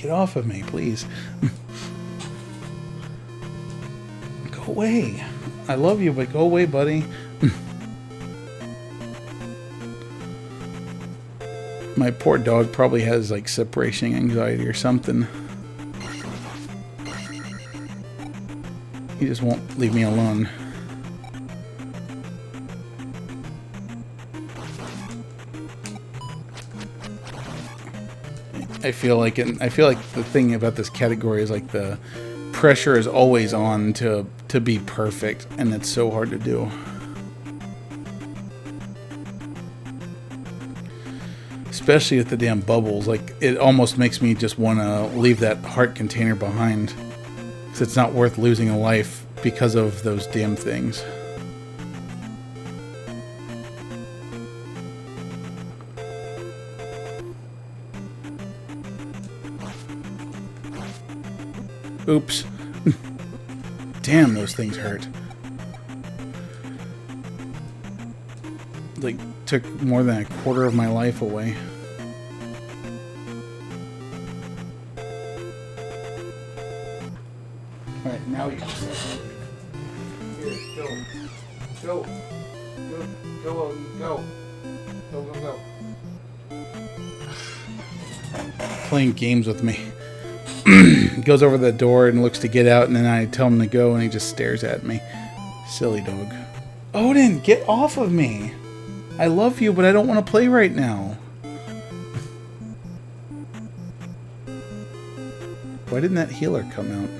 Get off of me, please. Go away. I love you, but go away, buddy. My poor dog probably has like separation anxiety or something. He just won't leave me alone. I feel like the thing about this category is like the pressure is always on to be perfect, and it's so hard to do. Especially with the damn bubbles, like it almost makes me just want to leave that heart container behind, because it's not worth losing a life because of those damn things. Oops. Damn, those things hurt. Like, took more than a quarter of my life away. Alright, now you can here, go. Go. Go. Go. Go, go, go. Playing games with me. Goes over the door and looks to get out, and then I tell him to go, and he just stares at me. Silly dog. Odin, get off of me! I love you, but I don't want to play right now. Why didn't that healer come out?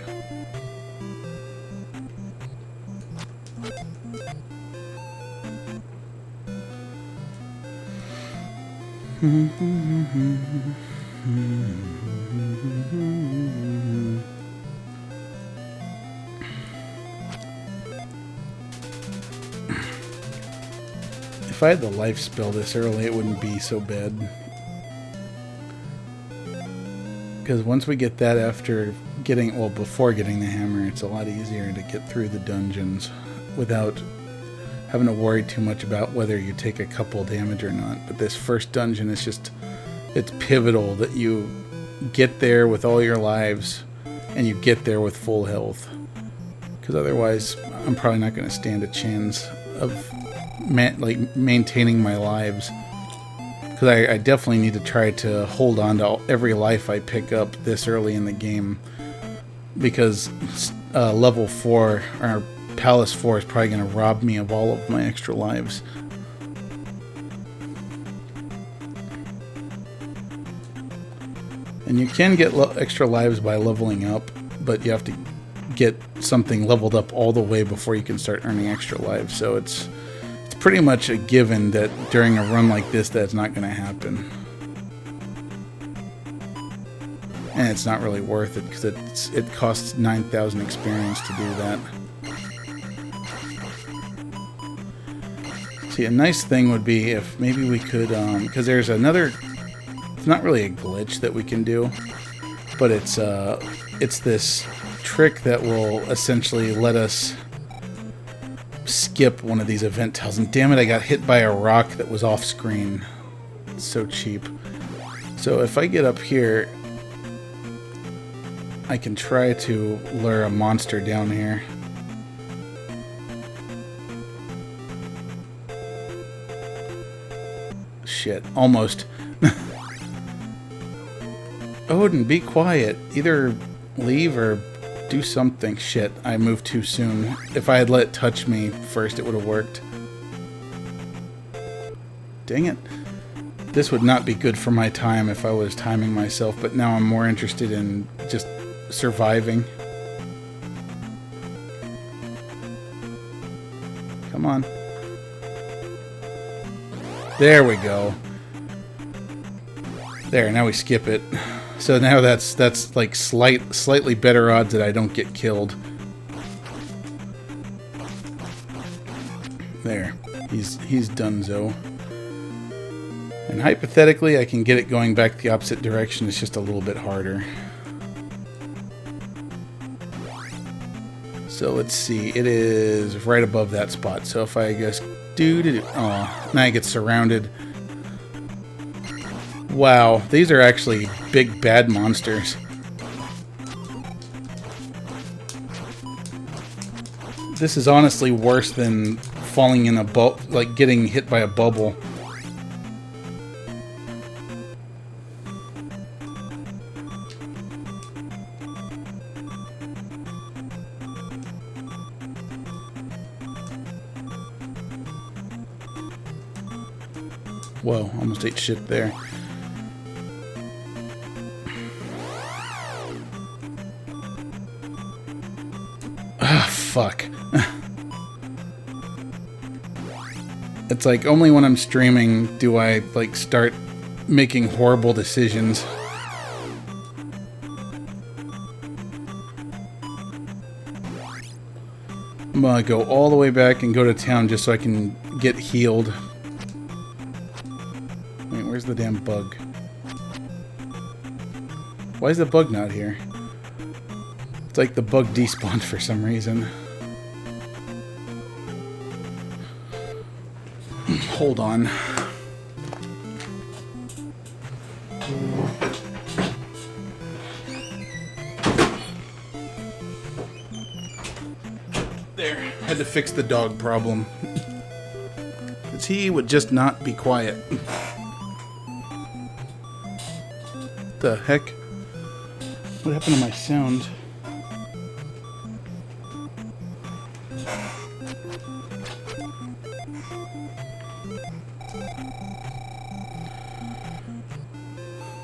If I had the life spell this early, it wouldn't be so bad. Because once we get that after getting, well, before getting the hammer, it's a lot easier to get through the dungeons without having to worry too much about whether you take a couple damage or not. But this first dungeon is just, it's pivotal that you get there with all your lives and you get there with full health. Because otherwise, I'm probably not going to stand a chance of maintaining my lives, because I definitely need to try to hold on to every life I pick up this early in the game, because level 4 or Palace 4 is probably going to rob me of all of my extra lives. And you can get extra lives by leveling up, but you have to get something leveled up all the way before you can start earning extra lives, so it's pretty much a given that during a run like this that's not going to happen. And it's not really worth it, because it costs 9,000 experience to do that. See, a nice thing would be if maybe we could, because there's another, it's not really a glitch that we can do, but it's this trick that will essentially let us skip one of these event tiles. And damn it, I got hit by a rock that was off screen. It's so cheap. So if I get up here, I can try to lure a monster down here. Shit, almost. Odin, be quiet. Either leave or do something. Shit, I moved too soon. If I had let it touch me first, it would have worked. Dang it. This would not be good for my time if I was timing myself, but now I'm more interested in just surviving. Come on. There we go. There, now we skip it. So now that's like slightly better odds that I don't get killed. There, he's donezo. And hypothetically, I can get it going back the opposite direction. It's just a little bit harder. So let's see. It is right above that spot. So if I just oh, now I get surrounded. Wow, these are actually big bad monsters. This is honestly worse than falling in a like getting hit by a bubble. Whoa, almost ate shit there. Ah, fuck. It's like only when I'm streaming do I like start making horrible decisions. I'm gonna go all the way back and go to town just so I can get healed. Wait, where's the damn bug? Why is the bug not here? It's like the bug despawned for some reason. Hold on. There. Had to fix the dog problem. Because he would just not be quiet. The heck? What happened to my sound?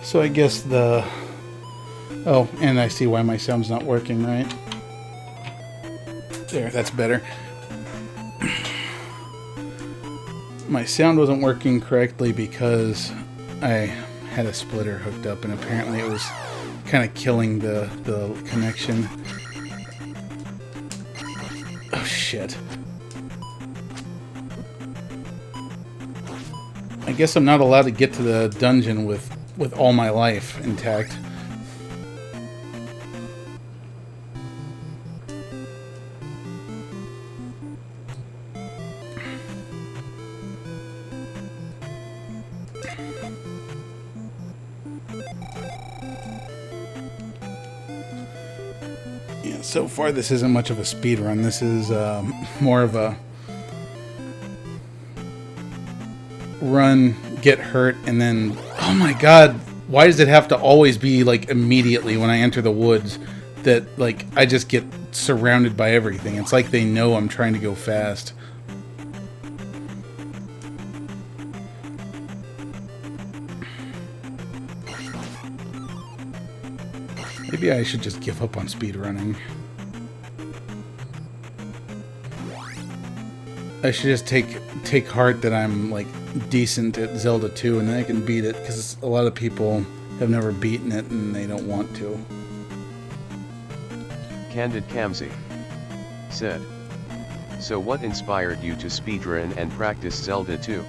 So I guess the... Oh, and I see why my sound's not working, right? There, that's better. My sound wasn't working correctly because I had a splitter hooked up, and apparently it was kind of killing the connection. Oh, shit. I guess I'm not allowed to get to the dungeon with all my life intact. Yeah, so far this isn't much of a speed run. This is more of a run, get hurt, and then... Oh my god, why does it have to always be, like, immediately when I enter the woods that, like, I just get surrounded by everything? It's like they know I'm trying to go fast. Maybe I should just give up on speedrunning. I should just take heart that I'm, like, decent at Zelda 2 and then I can beat it, because a lot of people have never beaten it and they don't want to. Candid Kamsi said, "So what inspired you to speedrun and practice Zelda 2?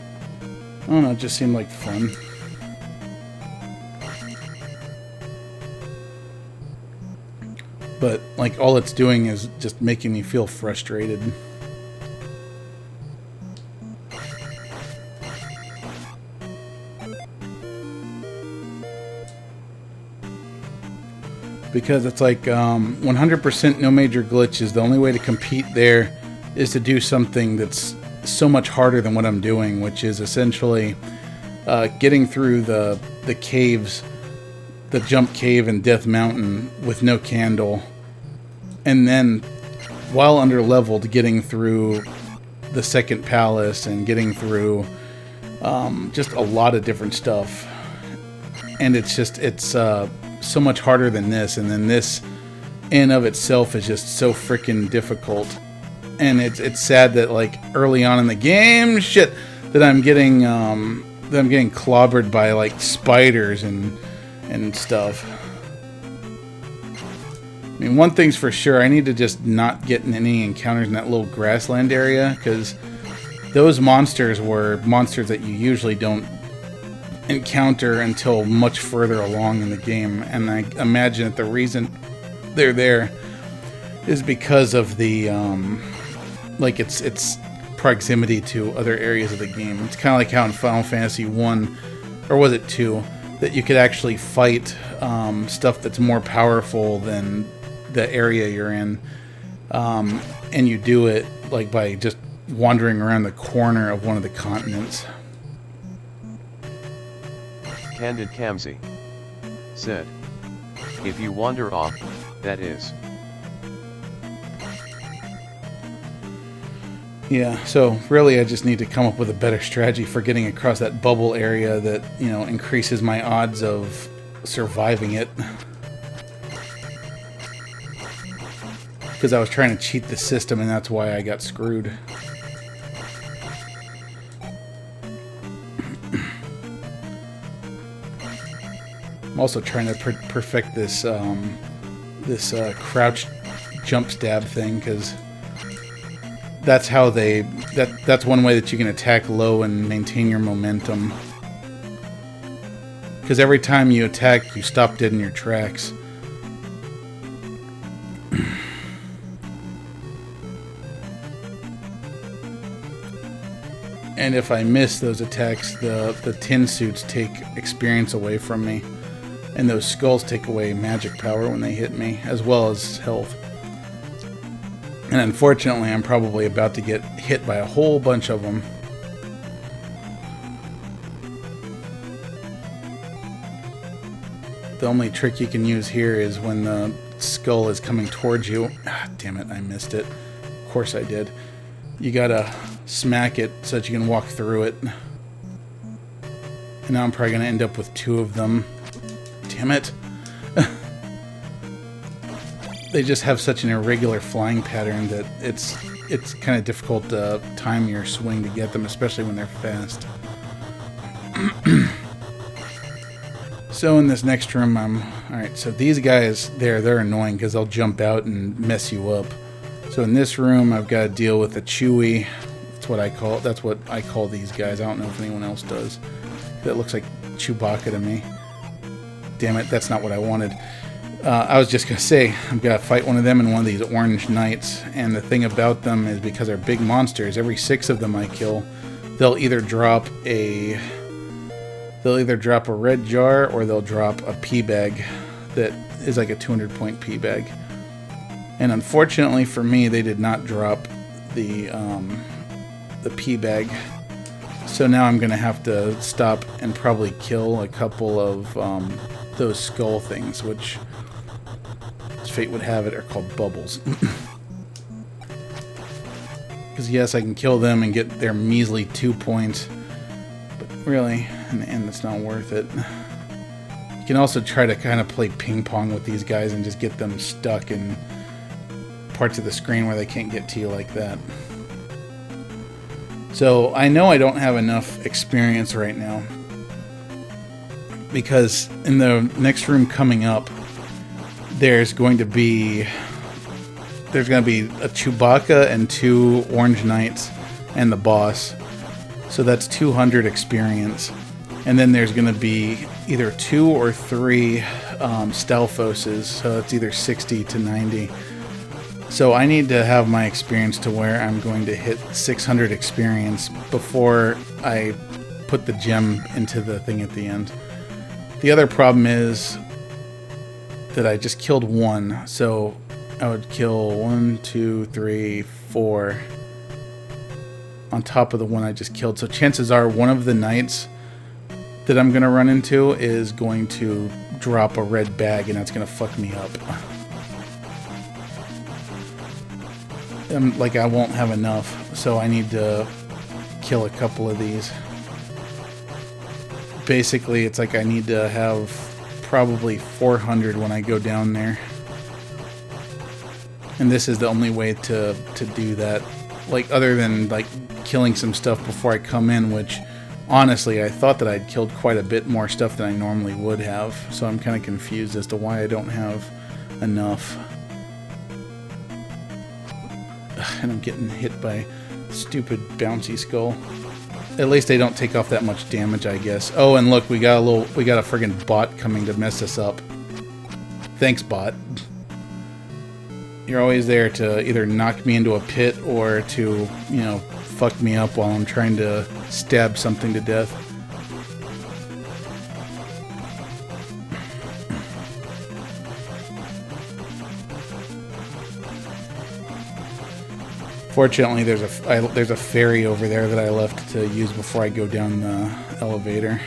I don't know, it just seemed like fun. But, like, all it's doing is just making me feel frustrated. Because it's like 100% no major glitches. The only way to compete there is to do something that's so much harder than what I'm doing, which is essentially getting through the caves, the jump cave and Death Mountain with no candle, and then while under leveled getting through the second palace and getting through just a lot of different stuff. And it's so much harder than this, and then this in of itself is just so freaking difficult. And it's sad that, like, early on in the game, shit, that I'm getting clobbered by, like, spiders and stuff. I mean, one thing's for sure, I need to just not get in any encounters in that little grassland area, because those monsters were monsters that you usually don't encounter until much further along in the game, and I imagine that the reason they're there is because of the like its proximity to other areas of the game. It's kind of like how in Final Fantasy 1, or was it 2, that you could actually fight stuff that's more powerful than the area you're in. And you do it like by just wandering around the corner of one of the continents. Candid Kamsi said, if you wander off, that is. Yeah, so really I just need to come up with a better strategy for getting across that bubble area that, you know, increases my odds of surviving it. Because I was trying to cheat the system and that's why I got screwed. I'm also trying to perfect this crouch jump stab thing, because that's how that's one way that you can attack low and maintain your momentum. Because every time you attack, you stop dead in your tracks. And if I miss those attacks, the tin suits take experience away from me. And those skulls take away magic power when they hit me, as well as health. And unfortunately, I'm probably about to get hit by a whole bunch of them. The only trick you can use here is when the skull is coming towards you. Ah, damn it, I missed it. Of course I did. You gotta smack it so that you can walk through it. And now I'm probably gonna end up with 2 of them. Damn it. They just have such an irregular flying pattern that it's kind of difficult to time your swing to get them, especially when they're fast. So in this next room, alright, so these guys, they're annoying because they'll jump out and mess you up. So in this room, I've got to deal with a Chewie. That's what I call these guys. I don't know if anyone else does. That looks like Chewbacca to me. Damn it, that's not what I wanted. I was just going to say, I'm going to fight one of them and one of these orange knights. And the thing about them is because they're big monsters, every 6 of them I kill, they'll either drop a red jar or they'll drop a pea bag that is like a 200-point pea bag. And unfortunately for me, they did not drop the pea bag. So now I'm going to have to stop and probably kill a couple of those skull things, which, as fate would have it, are called bubbles. Because yes, I can kill them and get their measly 2 points, but really, in the end, it's not worth it. You can also try to kind of play ping pong with these guys and just get them stuck in parts of the screen where they can't get to you like that. So I know I don't have enough experience right now, because in the next room coming up, there's going to be a Chewbacca and 2 orange knights and the boss. So that's 200 experience. And then there's going to be either 2 or 3 Stalfoses, so it's either 60 to 90. So I need to have my experience to where I'm going to hit 600 experience before I put the gem into the thing at the end. The other problem is that I just killed 1, so I would kill 1, 2, 3, 4 on top of the one I just killed. So chances are one of the knights that I'm going to run into is going to drop a red bag, and that's going to fuck me up. Like, I won't have enough, so I need to kill a couple of these. Basically, it's like I need to have probably 400 when I go down there. And this is the only way to do that. Like, other than, like, killing some stuff before I come in, which, honestly, I thought that I'd killed quite a bit more stuff than I normally would have. So I'm kind of confused as to why I don't have enough. And I'm getting hit by stupid bouncy skull. At least they don't take off that much damage, I guess. Oh, and look, we got a friggin' bot coming to mess us up. Thanks, bot. You're always there to either knock me into a pit or to, you know, fuck me up while I'm trying to stab something to death. Fortunately, there's a ferry over there that I left to use before I go down the elevator.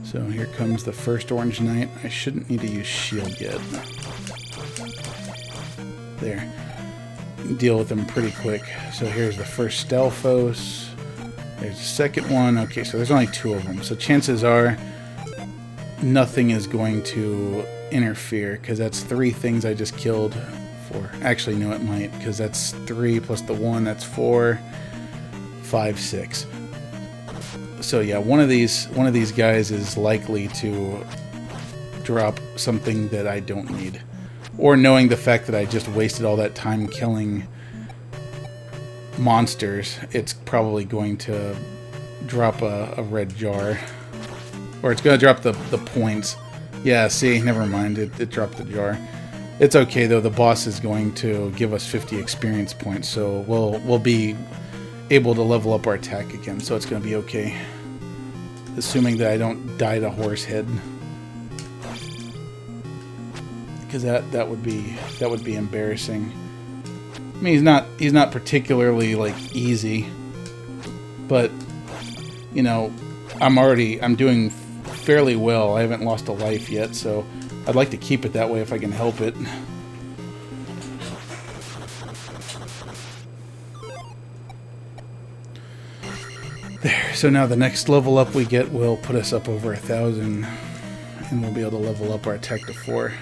So here comes the first Orange Knight. I shouldn't need to use shield yet. There. Deal with them pretty quick. So here's the first Stalfos. There's the second one. Okay, so there's only 2 of them. So chances are nothing is going to interfere, because that's 3 things I just killed for. Actually, no, it might, because that's 3 plus the 1. That's 4, 5, 6. So yeah, one of these guys is likely to drop something that I don't need. Or knowing the fact that I just wasted all that time killing monsters, it's probably going to drop a red jar. Or it's going to drop the points. Yeah, see, never mind, it dropped the jar. It's okay though, the boss is going to give us 50 experience points, so we'll be able to level up our attack again, so it's going to be okay. Assuming that I don't die to horse head. Because that would be embarrassing. I mean, he's not particularly like easy, but you know, I'm doing fairly well. I haven't lost a life yet, so I'd like to keep it that way if I can help it. There. So now the next level up we get will put us up over 1,000, and we'll be able to level up our attack to 4.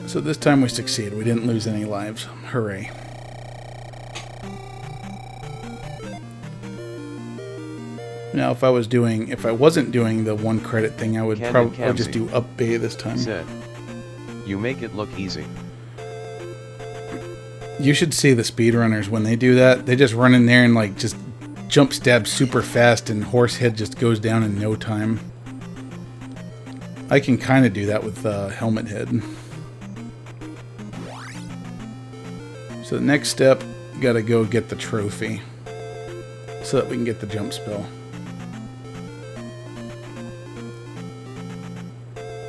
So this time we succeeded. We didn't lose any lives. Hooray. Now if I wasn't doing the 1 credit thing, I would probably just do up bay this time. Said, you make it look easy. You should see the speedrunners when they do that. They just run in there and like just jump stab super fast, and Horsehead just goes down in no time. I can kind of do that with Helmet Head. So the next step, you gotta go get the trophy so that we can get the jump spell.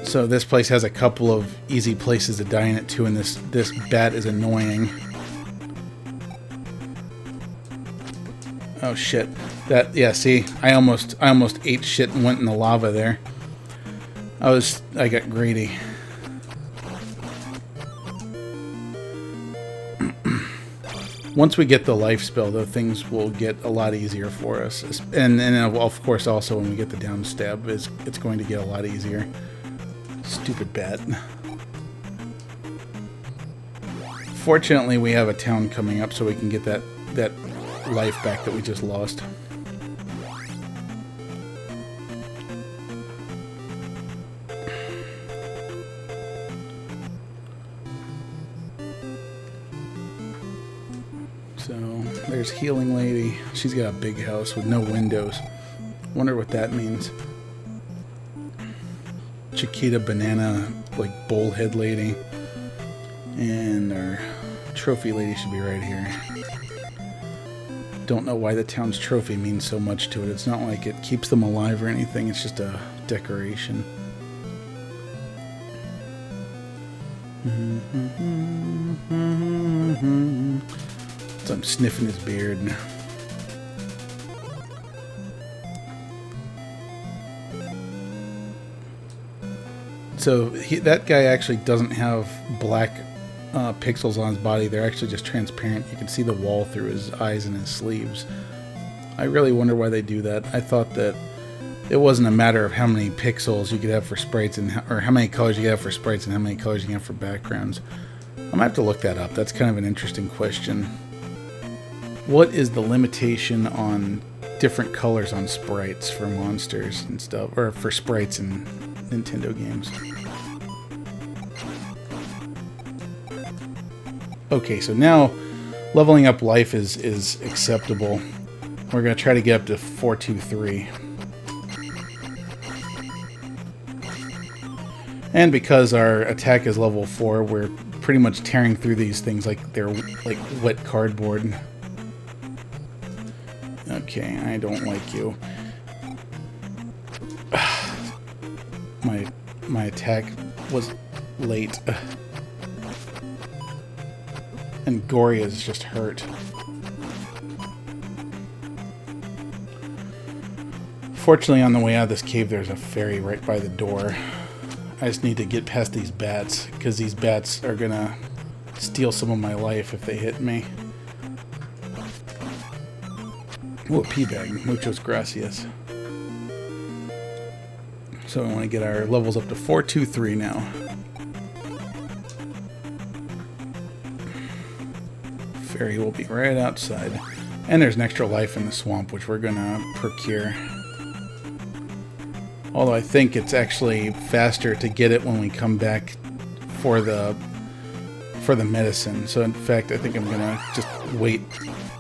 So this place has a couple of easy places to die in it too, and this bat is annoying. Oh shit. Yeah, see, I almost ate shit and went in the lava there. I got greedy. Once we get the life spell, though, things will get a lot easier for us. And of course, also when we get the down stab, it's going to get a lot easier. Stupid bat. Fortunately, we have a town coming up, so we can get that life back that we just lost. So there's Healing Lady. She's got a big house with no windows. Wonder what that means. Chiquita Banana, like Bullhead Lady. And our Trophy Lady should be right here. Don't know why the town's trophy means so much to it. It's not like it keeps them alive or anything. It's just a decoration. So I'm sniffing his beard. So that guy actually doesn't have black pixels on his body. They're actually just transparent. You can see the wall through his eyes and his sleeves. I really wonder why they do that. I thought that it wasn't a matter of how many pixels you could have for sprites, or how many colors you could have for sprites and how many colors you can have for backgrounds. I'm gonna have to look that up. That's kind of an interesting question. What is the limitation on different colors on sprites for monsters and stuff, or for sprites in Nintendo games? Okay, so now leveling up life is acceptable. We're going to try to get up to 423. And because our attack is level 4, we're pretty much tearing through these things like they're like wet cardboard. Okay, I don't like you. My attack was late. And Goria's just hurt. Fortunately, on the way out of this cave, there's a fairy right by the door. I just need to get past these bats, because these bats are gonna steal some of my life if they hit me. Ooh, a pea bag. Muchos gracias. So we want to get our levels up to 423 now. Fairy will be right outside. And there's an extra life in the swamp, which we're going to procure. Although I think it's actually faster to get it when we come back for the medicine. So in fact, I think I'm going to just wait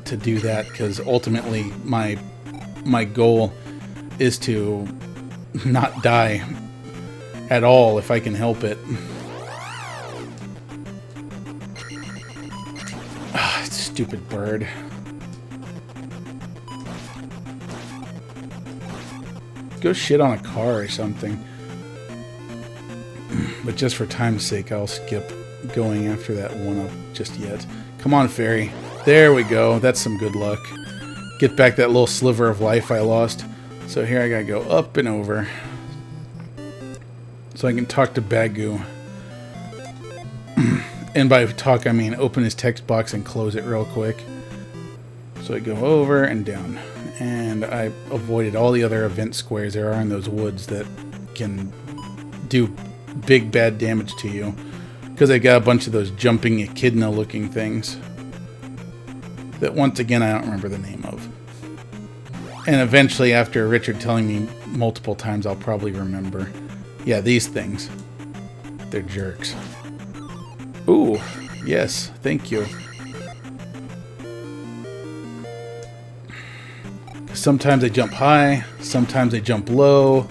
to do that, because ultimately my goal is to not die at all if I can help it. Ah, stupid bird. Go shit on a car or something. But just for time's sake, I'll skip going after that one up just yet. Come on, fairy. There we go. That's some good luck. Get back that little sliver of life I lost. So here I gotta go up and over. So I can talk to Bagu. And by talk, I mean open his text box and close it real quick. So I go over and down. And I avoided all the other event squares there are in those woods that can do big bad damage to you. Because I got a bunch of those jumping echidna looking things. That once again I don't remember the name of. And eventually, after Richard telling me multiple times, I'll probably remember. Yeah, these things. They're jerks. Ooh, yes, thank you. Sometimes they jump high, sometimes they jump low.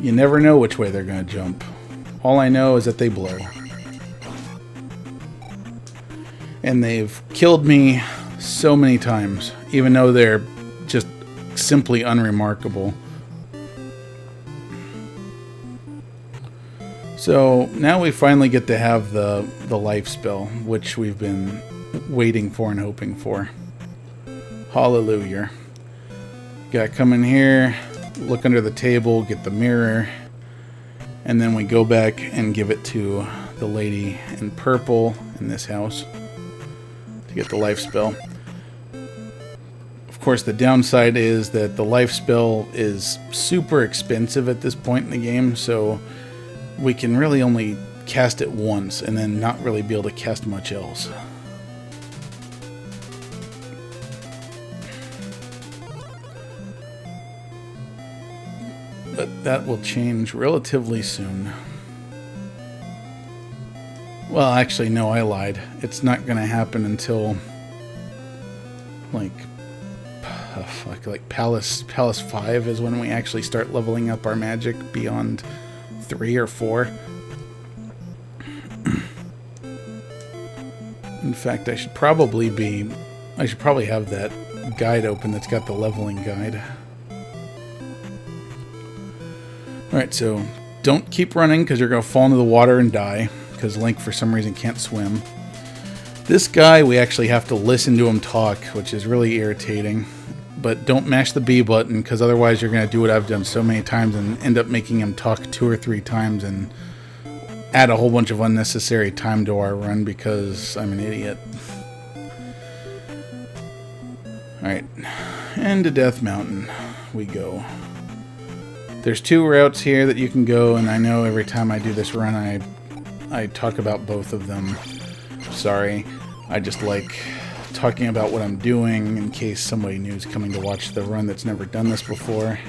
You never know which way they're going to jump. All I know is that they blow. And they've killed me so many times, even though they're just simply unremarkable. So now we finally get to have the life spell, which we've been waiting for and hoping for. Hallelujah. Gotta come in here, look under the table, get the mirror, and then we go back and give it to the lady in purple in this house to get the life spell. Of course, the downside is that the life spell is super expensive at this point in the game, so we can really only cast it once and then not really be able to cast much else. But that will change relatively soon. Well, actually, no, I lied. It's not going to happen until like Palace 5 is when we actually start leveling up our magic beyond 3 or 4. In fact, I should probably have that guide open that's got the leveling guide. Alright, so don't keep running because you're going to fall into the water and die, because Link for some reason can't swim. This guy, we actually have to listen to him talk, which is really irritating. But don't mash the B button, because otherwise you're going to do what I've done so many times and end up making him talk 2 or 3 times and add a whole bunch of unnecessary time to our run because I'm an idiot. Alright, and to Death Mountain we go. There's 2 routes here that you can go, and I know every time I do this run I talk about both of them. Sorry, I just like talking about what I'm doing in case somebody new is coming to watch the run that's never done this before,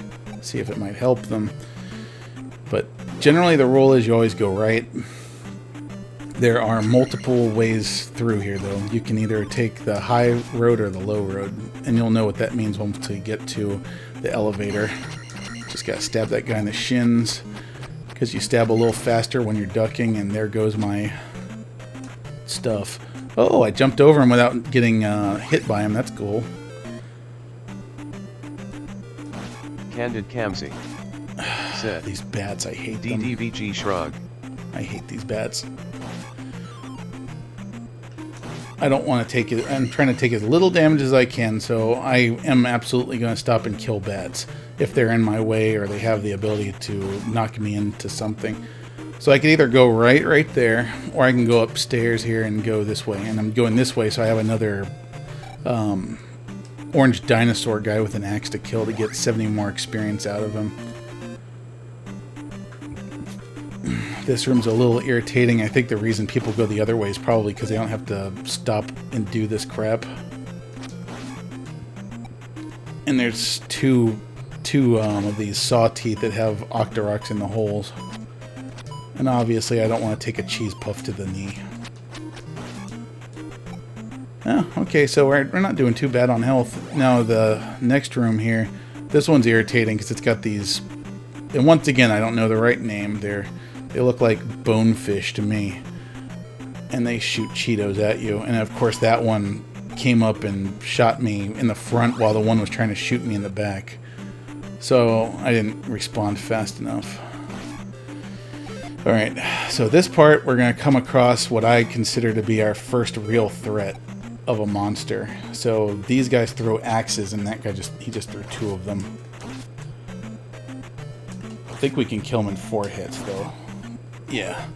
see if it might help them. But generally the rule is you always go right. There are multiple ways through here though. You can either take the high road or the low road, and you'll know what that means once you get to the elevator. Just gotta stab that guy in the shins, because you stab a little faster when you're ducking, and there goes my stuff. Oh, I jumped over him without getting hit by him. That's cool. Candid Kamsi said. These bats, I hate them. DDVG shrug. I hate these bats. I don't want to take it. I'm trying to take as little damage as I can, so I am absolutely going to stop and kill bats if they're in my way or they have the ability to knock me into something. So I can either go right there, or I can go upstairs here and go this way. And I'm going this way, so I have another orange dinosaur guy with an axe to kill to get 70 more experience out of him. This room's a little irritating. I think the reason people go the other way is probably because they don't have to stop and do this crap. And there's two of these saw teeth that have Octoroks in the holes. And obviously I don't want to take a cheese puff to the knee. Oh, okay, so we're not doing too bad on health. Now the next room here, this one's irritating because it's got these... And once again, I don't know the right name. They look like bonefish to me. And they shoot Cheetos at you. And of course that one came up and shot me in the front while the one was trying to shoot me in the back. So I didn't respond fast enough. Alright, so this part we're going to come across what I consider to be our first real threat of a monster. So these guys throw axes and that guy just threw 2 of them. I think we can kill him in 4 hits though. Yeah.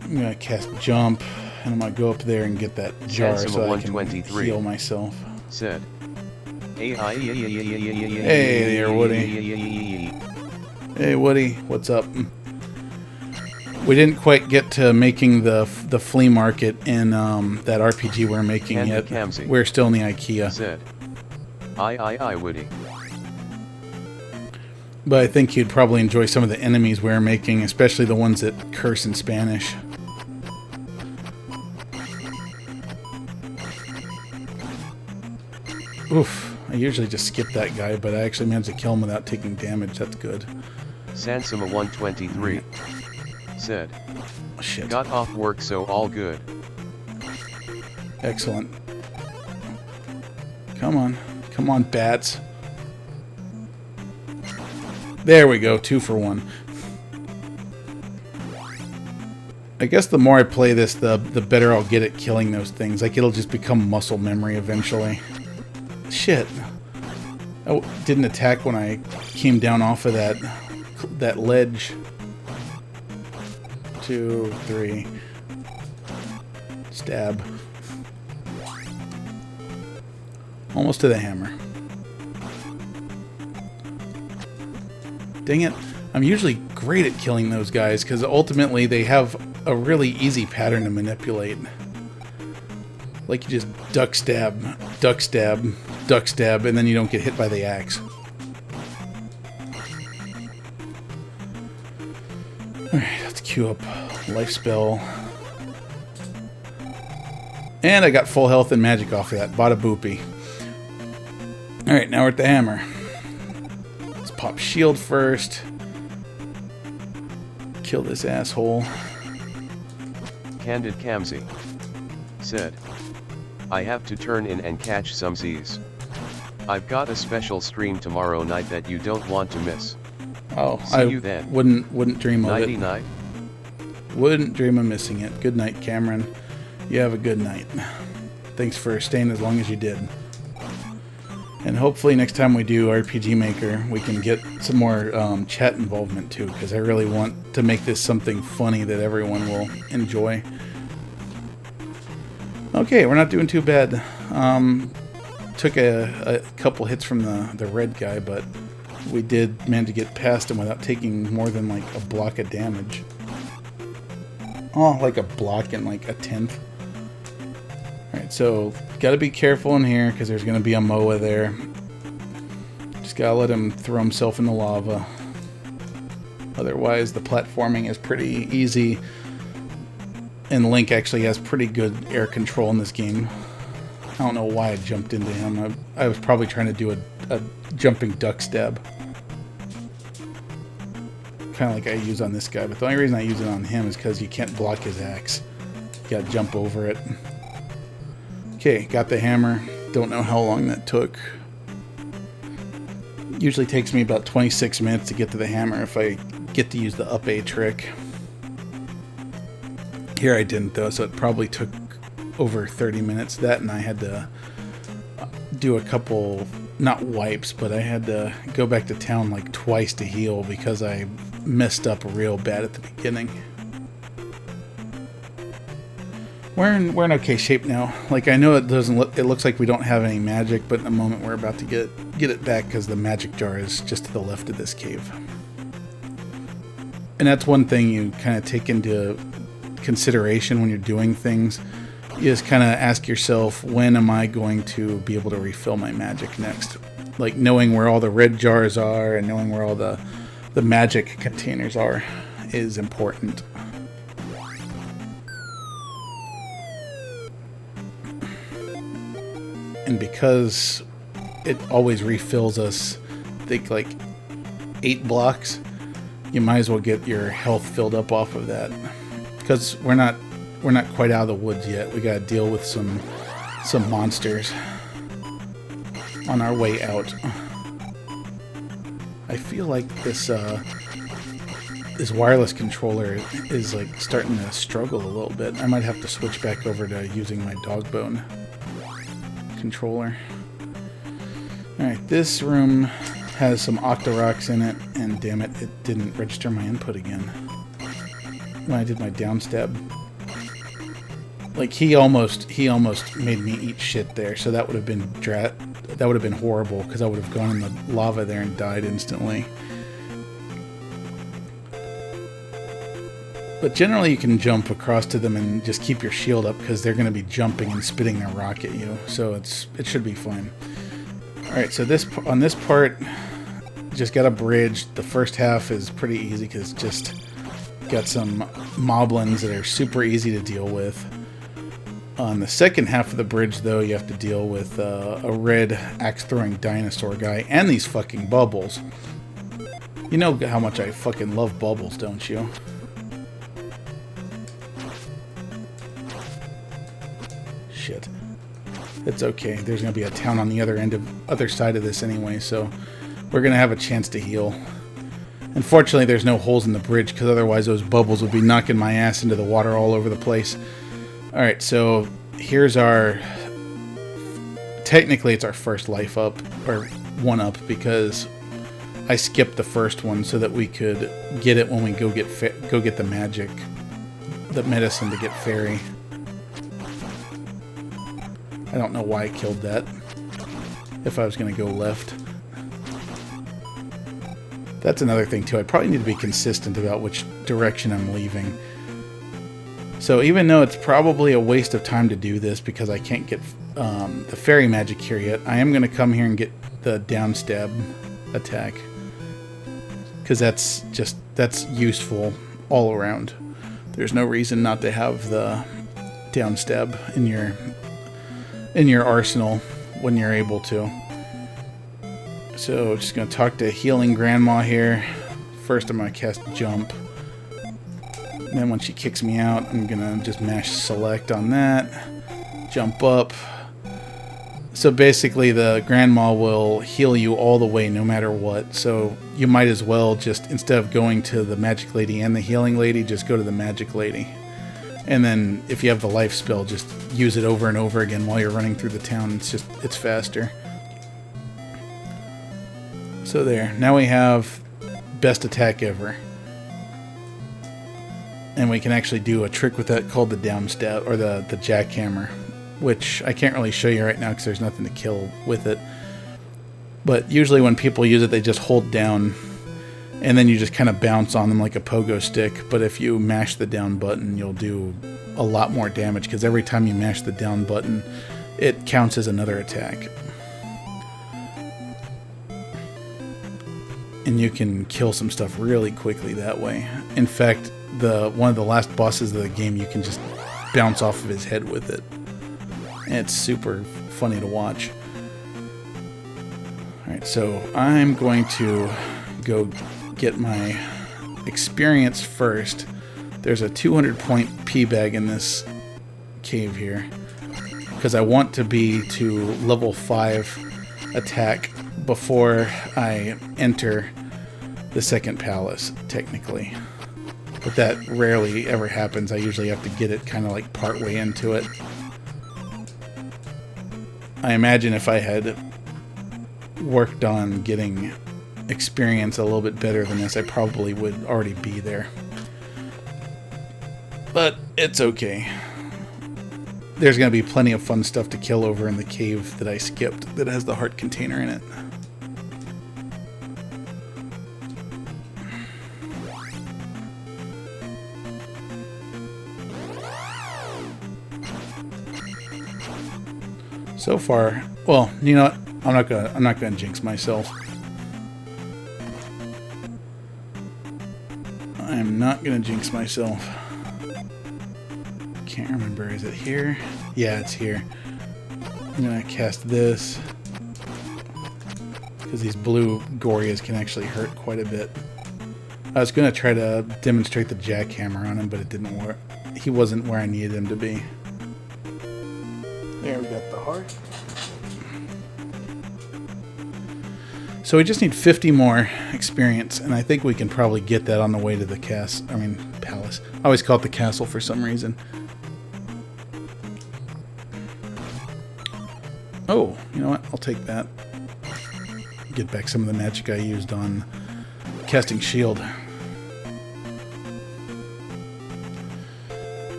I'm going to cast jump and I'm going to go up there and get that jar so I can heal myself. Said. Hey there, Woody. Hey, Woody. What's up? We didn't quite get to making the flea market in that RPG we're making yet. Kamsi We're still in the IKEA. Said. I, Woody. But I think you'd probably enjoy some of the enemies we're making, especially the ones that curse in Spanish. Oof. I usually just skip that guy, but I actually managed to kill him without taking damage. That's good. Sansima 123 said. Oh, shit. Got off work, so all good. Excellent. Come on. Come on, bats. There we go. 2 for 1. I guess the more I play this, the better I'll get at killing those things. Like, it'll just become muscle memory eventually. Shit. I didn't attack when I came down off of that ledge. 2, 3. Stab. Almost to the hammer. Dang it. I'm usually great at killing those guys because ultimately they have a really easy pattern to manipulate. Like you just duck stab, duck stab, duck stab, and then you don't get hit by the axe. Alright, let's queue up life spell. And I got full health and magic off of that. Bada boopy. Alright, now we're at the hammer. Let's pop shield first. Kill this asshole. Candid Kamsi said. I have to turn in and catch some Z's. I've got a special stream tomorrow night that you don't want to miss. Oh, See you then. Wouldn't dream of it. Nighty-night. Wouldn't dream of missing it. Good night, Cameron. You have a good night. Thanks for staying as long as you did. And hopefully next time we do RPG Maker, we can get some more chat involvement too, because I really want to make this something funny that everyone will enjoy. Okay, we're not doing too bad. Took a couple hits from the red guy, but we did manage to get past him without taking more than like a block of damage. Oh, like a block and like a tenth. Alright, so gotta be careful in here because there's gonna be a Moa there. Just gotta let him throw himself in the lava. Otherwise, the platforming is pretty easy. And Link actually has pretty good air control in this game. I don't know why I jumped into him. I was probably trying to do a jumping duck stab. Kind of like I use on this guy, but the only reason I use it on him is because you can't block his axe. You gotta jump over it. Okay, got the hammer. Don't know how long that took. Usually takes me about 26 minutes to get to the hammer if I get to use the up A trick. Here I didn't though, so it probably took over 30 minutes. That, and I had to do a couple, not wipes, but I had to go back to town like twice to heal because I messed up real bad at the beginning. We're in okay shape now. Like, I know it doesn't look, it looks like we don't have any magic, but in a moment we're about to get it back because the magic jar is just to the left of this cave. And that's one thing you kind of take into consideration when you're doing things. You just kind of ask yourself, when am I going to be able to refill my magic next? Like, knowing where all the red jars are and knowing where all the magic containers are is important. And because it always refills us, I think like 8 blocks, you might as well get your health filled up off of that. Because we're not quite out of the woods yet. We gotta deal with some monsters on our way out. I feel like this wireless controller is like starting to struggle a little bit. I might have to switch back over to using my dog bone controller. Alright, this room has some Octoroks in it, and damn it, it didn't register my input again when I did my down stab. Like, he almost made me eat shit there, so that would have been horrible, because I would have gone in the lava there and died instantly. But generally you can jump across to them and just keep your shield up, because they're going to be jumping and spitting their rock at you, so it should be fine. Alright, so on this part, just got a bridge. The first half is pretty easy, because it's just got some moblins that are super easy to deal with. On the second half of the bridge, though, you have to deal with a red axe-throwing dinosaur guy and these fucking bubbles. You know how much I fucking love bubbles, don't you? Shit. It's okay. There's going to be a town on the other side of this anyway, so we're going to have a chance to heal. Unfortunately, there's no holes in the bridge, because otherwise those bubbles would be knocking my ass into the water all over the place. Alright, so here's our... Technically, it's our first life up, or one up, because I skipped the first one so that we could get it when we go get the magic, the medicine to get fairy. I don't know why I killed that, if I was going to go left. That's another thing, too. I probably need to be consistent about which direction I'm leaving. So even though it's probably a waste of time to do this because I can't get the fairy magic here yet, I am going to come here and get the down stab attack. Because that's useful all around. There's no reason not to have the down stab in your arsenal when you're able to. So just going to talk to Healing Grandma here. First I'm going to cast Jump. And then when she kicks me out, I'm going to just mash Select on that. Jump up. So basically the Grandma will heal you all the way no matter what. So you might as well just, instead of going to the Magic Lady and the Healing Lady, just go to the Magic Lady. And then if you have the life spell, just use it over and over again while you're running through the town. It's faster. So there. Now we have best attack ever. And we can actually do a trick with that called the down stab, or the jackhammer, which I can't really show you right now because there's nothing to kill with it. But usually when people use it, they just hold down and then you just kind of bounce on them like a pogo stick. But if you mash the down button, you'll do a lot more damage, because every time you mash the down button, it counts as another attack. And you can kill some stuff really quickly that way. In fact, one of the last bosses of the game, you can just bounce off of his head with it. And it's super funny to watch. Alright, so I'm going to go get my experience first. There's a 200-point P-bag in this cave here, because I want to be to level 5 attack before I enter the second palace, technically. But that rarely ever happens. I usually have to get it kind of like partway into it. I imagine if I had worked on getting experience a little bit better than this, I probably would already be there. But it's okay. There's going to be plenty of fun stuff to kill over in the cave that I skipped that has the heart container in it. So far, well, you know what? I'm not gonna jinx myself. I'm not gonna jinx myself. Can't remember. Is it here? Yeah, it's here. I'm gonna cast this because these blue Gorias can actually hurt quite a bit. I was gonna try to demonstrate the jackhammer on him, but it didn't work. He wasn't where I needed him to be. There, we got the heart. So we just need 50 more experience, and I think we can probably get that on the way to the palace. I always call it the castle for some reason. Oh, you know what? I'll take that. Get back some of the magic I used on casting shield.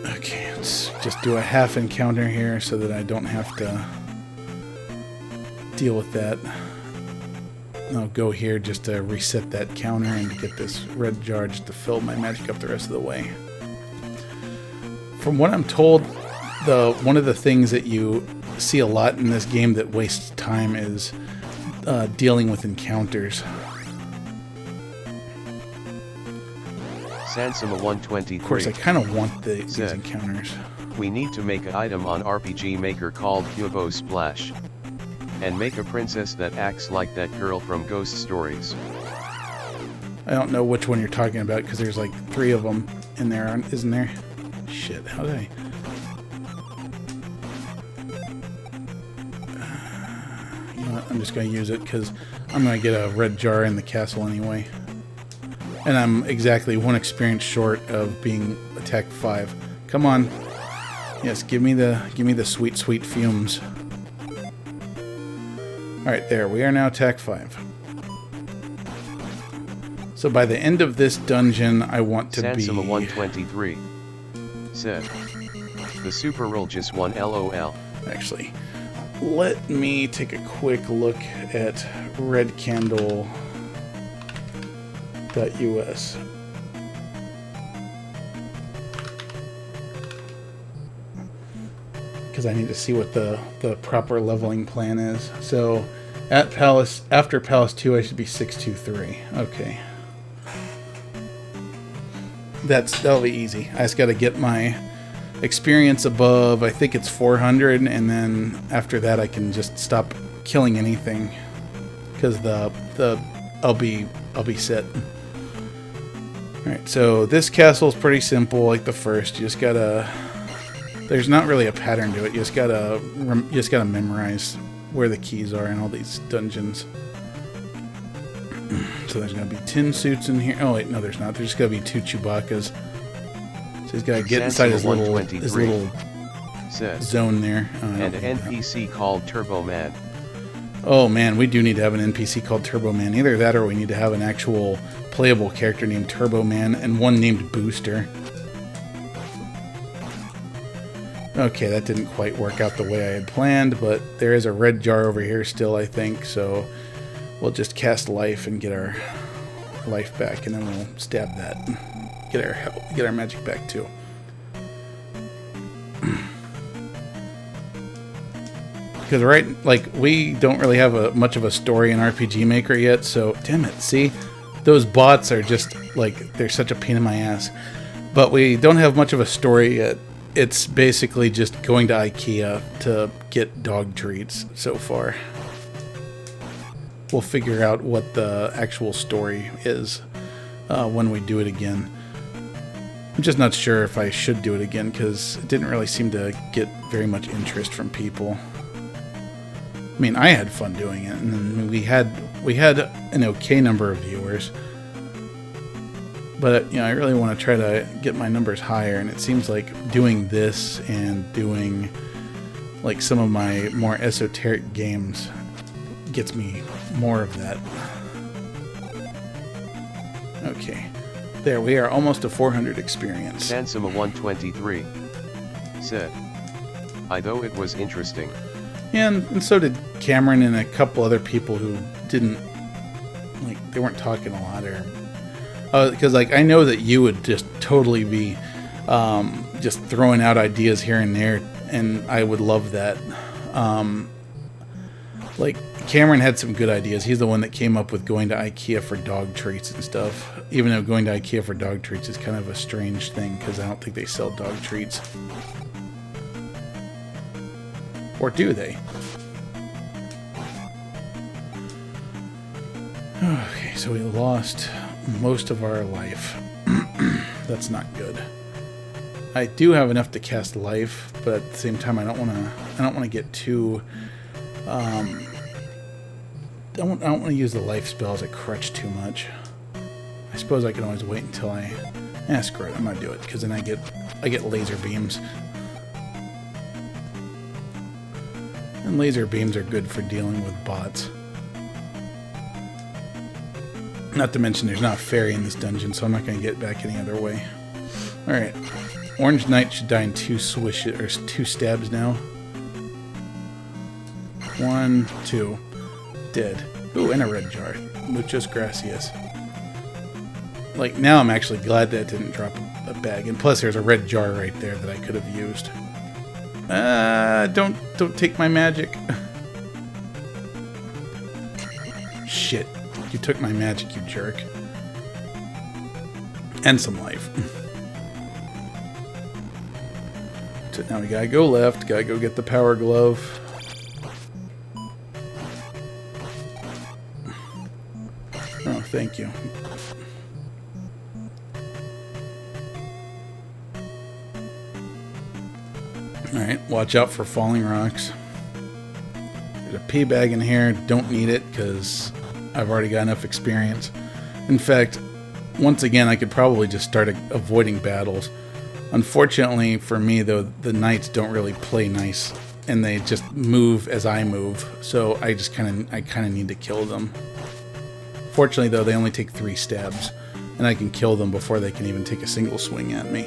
Okay, let's just do a half encounter here so that I don't have to deal with that. I'll go here just to reset that counter and to get this red jar just to fill my magic up the rest of the way. From what I'm told, one of the things that you see a lot in this game that wastes time is dealing with encounters. Sansima 123. Of course, I kind of want these encounters. We need to make an item on RPG Maker called Hugo Splash. And make a princess that acts like that girl from Ghost Stories. I don't know which one you're talking about because there's like 3 of them in there, isn't there? Shit, how did I... You know what? I'm just going to use it because I'm going to get a red jar in the castle anyway. And I'm exactly 1 experience short of being attack 5. Come on. Yes, give me the sweet, sweet fumes. Alright, there. We are now attack 5. So by the end of this dungeon, I want to be... Sansima 123 said, the super roll just won LOL. Actually, let me take a quick look at redcandle.us. Because I need to see what the proper leveling plan is. So after Palace 2 I should be 623. Okay. That'll be easy. I just gotta get my experience above, I think it's 400, and then after that I can just stop killing anything. Because I'll be set. Alright, so this castle is pretty simple like the first. You just gotta... There's not really a pattern to it. You just gotta memorize where the keys are in all these dungeons. So there's gonna be tin suits in here. Oh wait, no, there's not. There's just gonna be 2 Chewbacca's. So he's gotta get inside his little zone there. And an NPC called Turbo Man. Oh man, we do need to have an NPC called Turbo Man. Either that, or we need to have an actual playable character named Turbo Man and one named Booster. Okay, that didn't quite work out the way I had planned, but there is a red jar over here still, I think, so we'll just cast life and get our life back, and then we'll stab that. Get our magic back too. Because we don't really have much of a story in RPG Maker yet, so damn it, see? Those bots are just they're such a pain in my ass. But we don't have much of a story yet. It's basically just going to IKEA to get dog treats so far. We'll figure out what the actual story is when we do it again. I'm just not sure if I should do it again because it didn't really seem to get very much interest from people. I mean, I had fun doing it, and then we had an okay number of viewers. But, you know, I really want to try to get my numbers higher, and it seems like doing this and doing, like, some of my more esoteric games gets me more of that. Okay. There, we are almost to 400 experience. Sansima123 said, I though it was interesting. And so did Cameron and a couple other people who didn't, like, they weren't talking a lot, or because, like, I know that you would just totally be just throwing out ideas here and there, and I would love that. Like, Cameron had some good ideas. He's the one that came up with going to IKEA for dog treats and stuff, even though going to IKEA for dog treats is kind of a strange thing, because I don't think they sell dog treats. Or do they? Okay, so we lost most of our life. That's not good. I do have enough to cast life, but at the same time, I don't want to get too. I don't want to use the life spell as a crutch too much. I suppose I can always wait until I. Screw it. I'm gonna do it because then I get laser beams. And laser beams are good for dealing with bots. Not to mention there's not a fairy in this dungeon, so I'm not going to get back any other way. Alright. Orange Knight should die in 2 stabs now. 1, 2. Dead. Ooh, and a red jar. Muchas gracias. Like, now I'm actually glad that it didn't drop a bag. And plus there's a red jar right there that I could have used. Don't take my magic. Shit. You took my magic, you jerk. And some life. So now we gotta go left, gotta go get the power glove. Oh, thank you. Alright, watch out for falling rocks. There's a pea bag in here, don't need it because I've already got enough experience. In fact, once again, I could probably just start avoiding battles. Unfortunately for me, though, the knights don't really play nice, and they just move as I move. So I kind of need to kill them. Fortunately, though, they only take 3 stabs, and I can kill them before they can even take a single swing at me.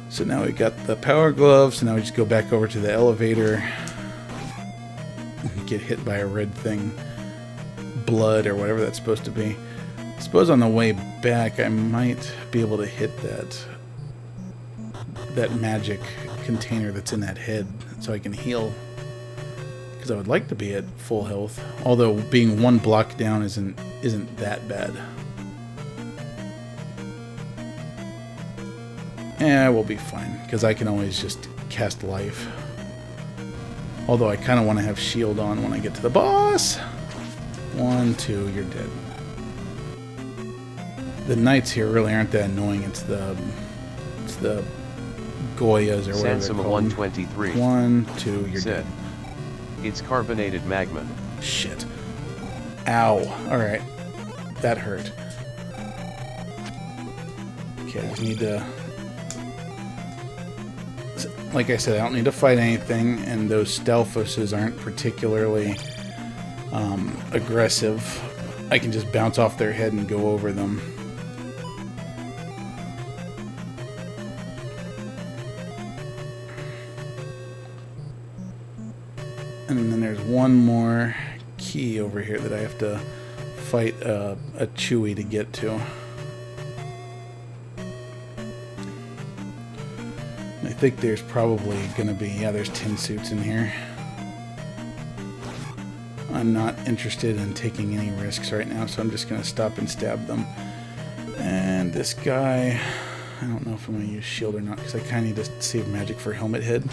So now we got the power glove. So now we just go back over to the elevator. Get hit by a red thing. Blood or whatever that's supposed to be. I suppose on the way back I might be able to hit that magic container that's in that head so I can heal, because I would like to be at full health, although being 1 block down isn't that bad. We'll be fine because I can always just cast life, although I kind of want to have shield on when I get to the boss. 1, 2, you're dead. The knights here really aren't that annoying. It's the Goyas or whatever they're called. Sansima123 1, 2, you're dead. It's carbonated magma. Shit. Ow. Alright. That hurt. Okay, I just need to... Like I said, I don't need to fight anything, and those Stalfoses aren't particularly aggressive. I can just bounce off their head and go over them. And then there's one more key over here that I have to fight a Chewy to get to. I think there's probably going to be, yeah, there's 10 suits in here. I'm not interested in taking any risks right now, so I'm just going to stop and stab them. And this guy, I don't know if I'm going to use shield or not, because I kind of need to save magic for Helmet Head.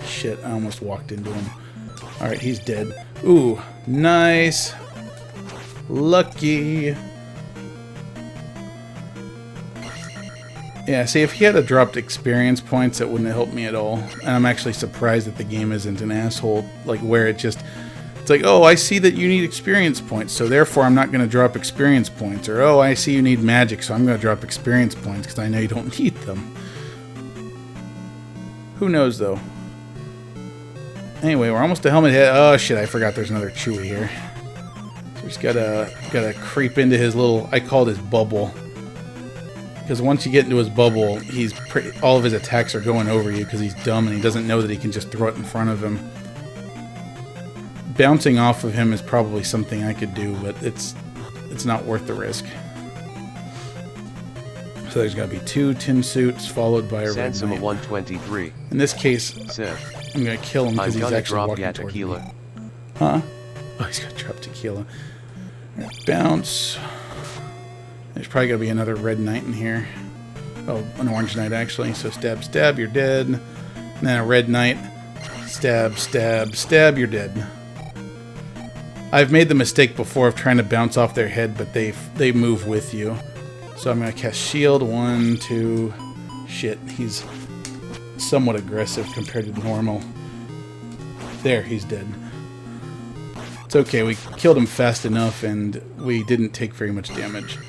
Shit, I almost walked into him. Alright, he's dead. Ooh, nice. Lucky. Yeah, see, if he had dropped experience points, it wouldn't have helped me at all. And I'm actually surprised that the game isn't an asshole, like where it just... It's like, oh, I see that you need experience points, so therefore I'm not going to drop experience points. Or, oh, I see you need magic, so I'm going to drop experience points because I know you don't need them. Who knows, though? Anyway, we're almost to Helmet Head. Oh, shit, I forgot there's another Chewie here. So we just gotta creep into his little... I call it his bubble. Because once you get into his bubble, all of his attacks are going over you because he's dumb and he doesn't know that he can just throw it in front of him. Bouncing off of him is probably something I could do, but it's not worth the risk. So there's got to be 2 tin suits followed by a red knight. 123. In this case, Seth, I'm going to kill him because he's actually walking towards tequila. me. Huh? Oh, he's got to drop tequila. Bounce. There's probably going to be another red knight in here. Oh, an orange knight, actually. So stab, stab, you're dead. And then a red knight. Stab, stab, stab, you're dead. I've made the mistake before of trying to bounce off their head, but they move with you. So I'm going to cast shield. 1, 2... Shit, he's somewhat aggressive compared to normal. There, he's dead. It's okay, we killed him fast enough, and we didn't take very much damage.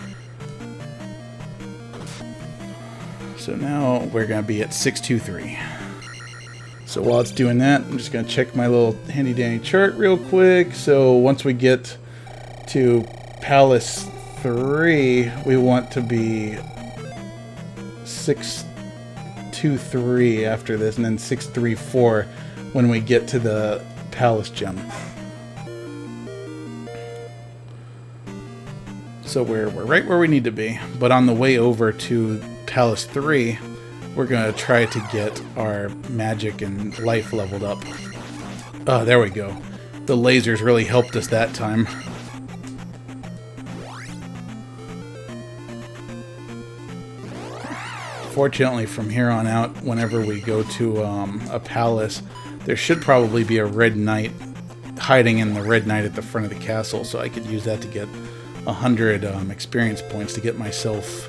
So now we're going to be at 623. So while it's doing that, I'm just going to check my little handy-dandy chart real quick. So once we get to Palace 3, we want to be 623 after this, and then 634 when we get to the Palace Gem. So we're right where we need to be, but on the way over to Palace 3, we're going to try to get our magic and life leveled up. Oh, there we go. The lasers really helped us that time. Fortunately, from here on out, whenever we go to a palace, there should probably be a red knight hiding in the red knight at the front of the castle, so I could use that to get 100 experience points to get myself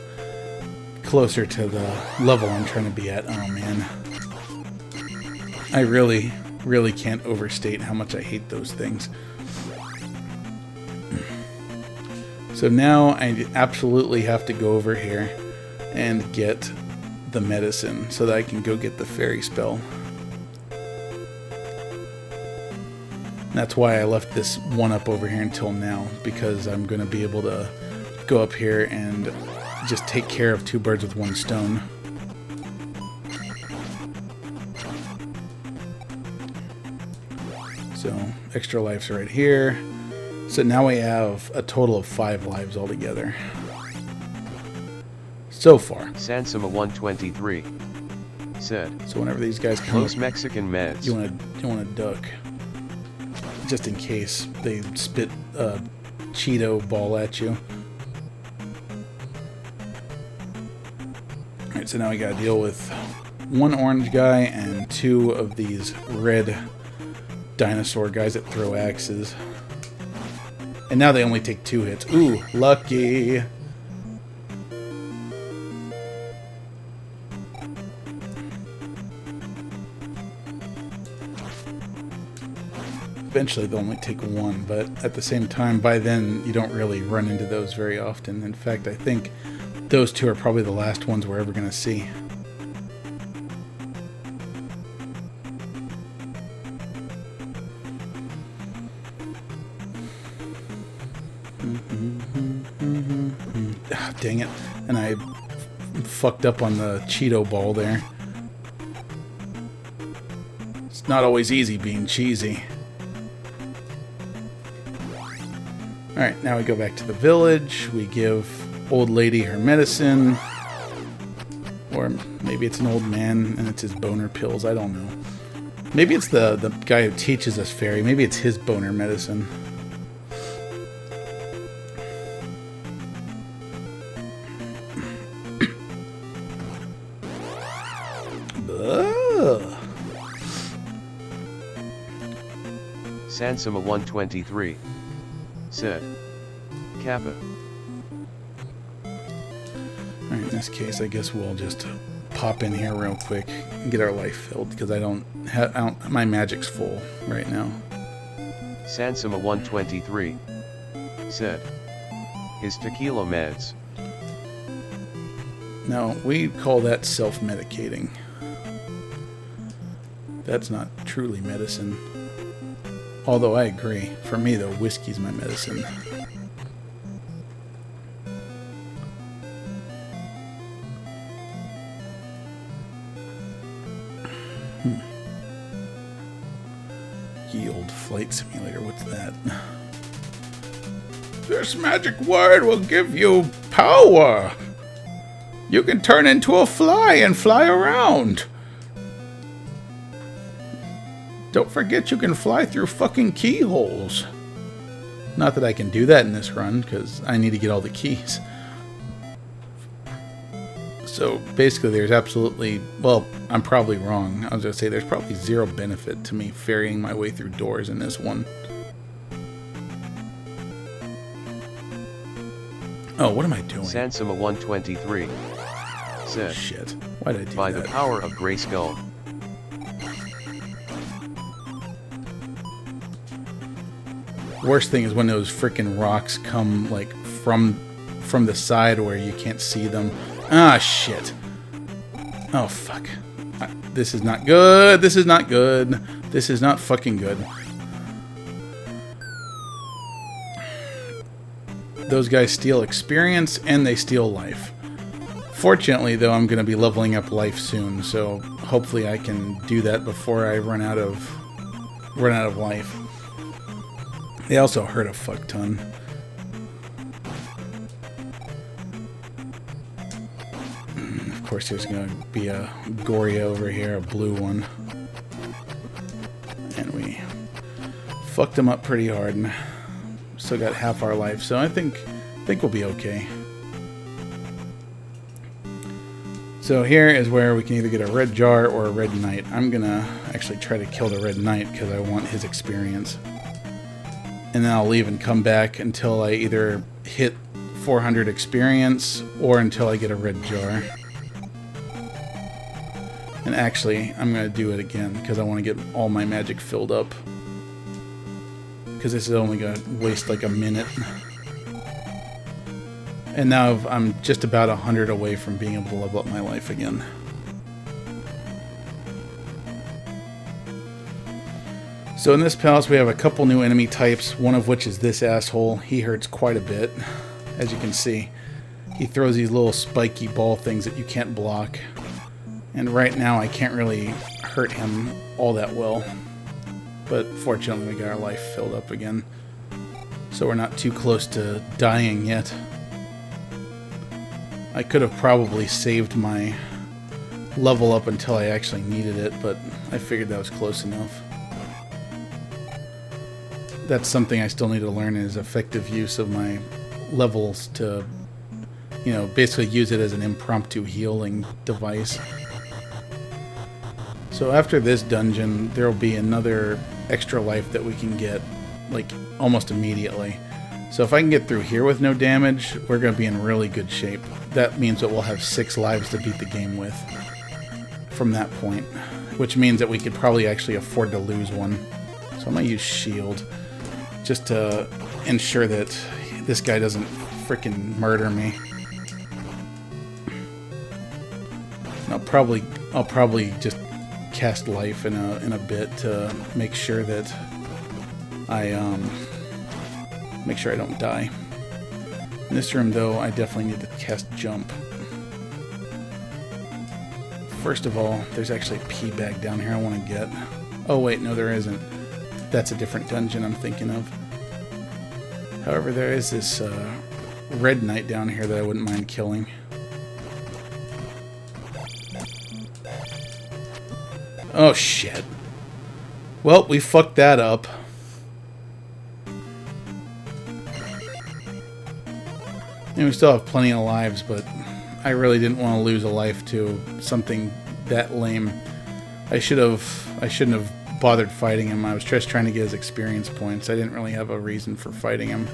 closer to the level I'm trying to be at. Oh man, I really can't overstate how much I hate those things. So now I absolutely have to go over here and get the medicine so that I can go get the fairy spell. That's why I left this one up over here until now, because I'm going to be able to go up here and just take care of 2 birds with 1 stone. So extra lives are right here. So now we have a total of 5 lives altogether. So far. Sansoma 123 said. So whenever these guys come, close Mexican meds. You want to duck, just in case they spit a Cheeto ball at you. All right, so now we got to deal with 1 orange guy and 2 of these red dinosaur guys that throw axes. And now they only take 2 hits. Ooh, lucky. Eventually they'll only take 1, but at the same time, by then you don't really run into those very often. In fact, I think those 2 are probably the last ones we're ever going to see. Ah, dang it. And I fucked up on the Cheeto ball there. It's not always easy being cheesy. Alright, now we go back to the village. We give old lady her medicine. Or maybe it's an old man and it's his boner pills. I don't know. Maybe it's the guy who teaches us fairy. Maybe it's his boner medicine. Sansoma 123 said. Kappa. Alright, this case, I guess we'll just pop in here real quick and get our life filled, because I don't have, my magic's full right now. Sansima 123 said, his tequila meds. No, we call that self-medicating. That's not truly medicine. Although I agree, for me though, whiskey's my medicine. Ye old flight simulator, what's that? This magic word will give you power! You can turn into a fly and fly around! Don't forget you can fly through fucking keyholes. Not that I can do that in this run, because I need to get all the keys. So basically there's absolutely, well, I'm probably wrong. I was going to say there's probably zero benefit to me ferrying my way through doors in this one. Oh, what am I doing? Sansima 123 said, shit. Why did I do by that? the power of Grayskull. Worst thing is when those freaking rocks come like from the side where you can't see them. Ah, shit. Oh, fuck. This is not good. This is not good. This is not fucking good. Those guys steal experience and they steal life. Fortunately, though, I'm going to be leveling up life soon, so hopefully I can do that before I run out of life. They also hurt a fuck ton. Of course, there's going to be a Goria over here, a blue one. And we fucked them up pretty hard. And still got half our life, so I think we'll be okay. So here is where we can either get a red jar or a red knight. I'm going to actually try to kill the red knight because I want his experience. And then I'll leave and come back until I either hit 400 experience or until I get a red jar. And actually, I'm going to do it again because I want to get all my magic filled up. Because this is only going to waste like a minute. And now I'm just about 100 away from being able to level up my life again. So in this palace we have a couple new enemy types, one of which is this asshole. He hurts quite a bit, as you can see. He throws these little spiky ball things that you can't block. And right now I can't really hurt him all that well. But fortunately we got our life filled up again. So we're not too close to dying yet. I could have probably saved my level up until I actually needed it, but I figured that was close enough. That's something I still need to learn, is effective use of my levels to, you know, basically use it as an impromptu healing device. So after this dungeon, there will be another extra life that we can get, like, almost immediately. So if I can get through here with no damage, we're going to be in really good shape. That means that we'll have 6 lives to beat the game with from that point, which means that we could probably actually afford to lose one. So I'm going to use shield just to ensure that this guy doesn't freaking murder me. And I'll probably just cast life in a bit to make sure that I don't die. In this room, though, I definitely need to cast jump. First of all, there's actually a pea bag down here I want to get. Oh wait, no there isn't. That's a different dungeon I'm thinking of. However, there is this red knight down here that I wouldn't mind killing. Oh shit. Well, we fucked that up. And we still have plenty of lives, but I really didn't want to lose a life to something that lame. I shouldn't have bothered fighting him. I was just trying to get his experience points. I didn't really have a reason for fighting him.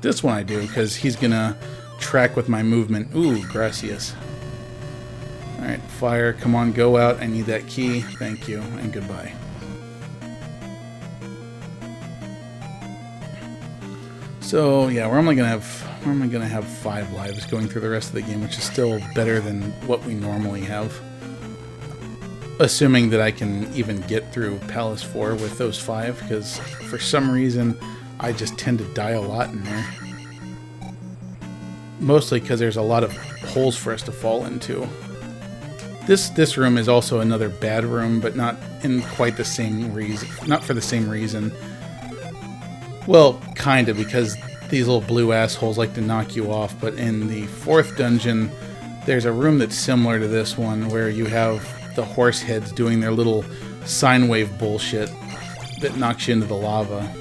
This one I do, because he's gonna track with my movement. Ooh, gracias. Alright, fire. Come on, go out. I need that key. Thank you, and goodbye. So, yeah, we're only gonna have 5 lives going through the rest of the game, which is still better than what we normally have. Assuming that I can even get through Palace 4 with those 5, because for some reason I just tend to die a lot in there. Mostly because there's a lot of holes for us to fall into. This room is also another bad room, but not in quite the same reason. Not for the same reason. Well, kind of, because these little blue assholes like to knock you off. But in the 4th dungeon, there's a room that's similar to this one, where you have the horse heads doing their little sine wave bullshit that knocks you into the lava.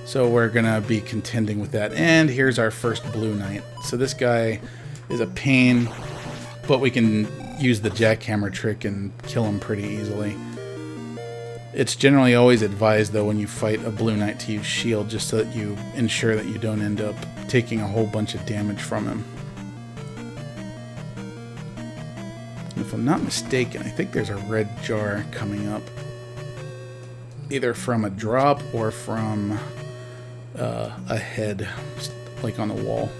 So we're gonna be contending with that. And here's our first blue knight. So this guy is a pain, but we can use the jackhammer trick and kill him pretty easily. It's generally always advised, though, when you fight a blue knight to use shield, just so that you ensure that you don't end up taking a whole bunch of damage from him. If I'm not mistaken, I think there's a red jar coming up. Either from a drop or from a head, like on the wall.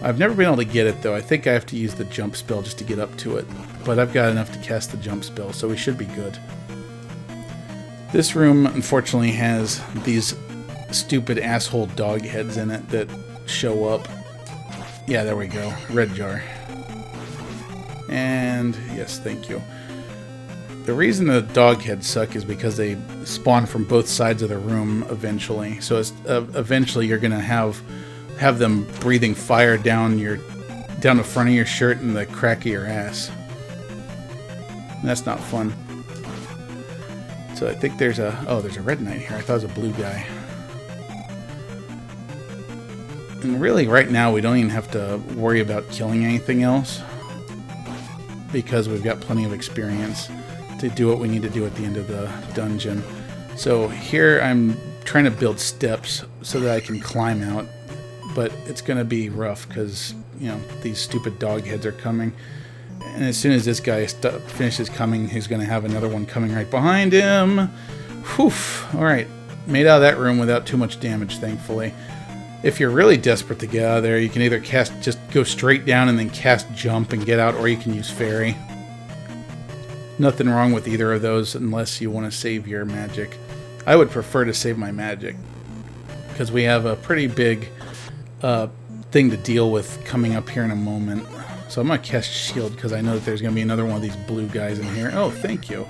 I've never been able to get it, though. I think I have to use the jump spell just to get up to it. But I've got enough to cast the jump spell, so we should be good. This room, unfortunately, has these stupid asshole dog heads in it that show up. Yeah, there we go. Red jar. And, yes, thank you. The reason the dog heads suck is because they spawn from both sides of the room eventually. So it's, eventually you're going to have them breathing fire down the front of your shirt and the crack of your ass. And that's not fun. So I think there's a red knight here. I thought it was a blue guy. And really right now we don't even have to worry about killing anything else, because we've got plenty of experience to do what we need to do at the end of the dungeon. So here I'm trying to build steps so that I can climb out, but it's going to be rough because, you know, these stupid dog heads are coming. And as soon as this guy finishes coming, he's going to have another one coming right behind him. Whew. Alright, made out of that room without too much damage, thankfully. If you're really desperate to get out of there, you can either just go straight down and then cast jump and get out, or you can use fairy. Nothing wrong with either of those unless you want to save your magic. I would prefer to save my magic, because we have a pretty big thing to deal with coming up here in a moment. So I'm going to cast shield because I know that there's going to be another one of these blue guys in here. Oh, thank you.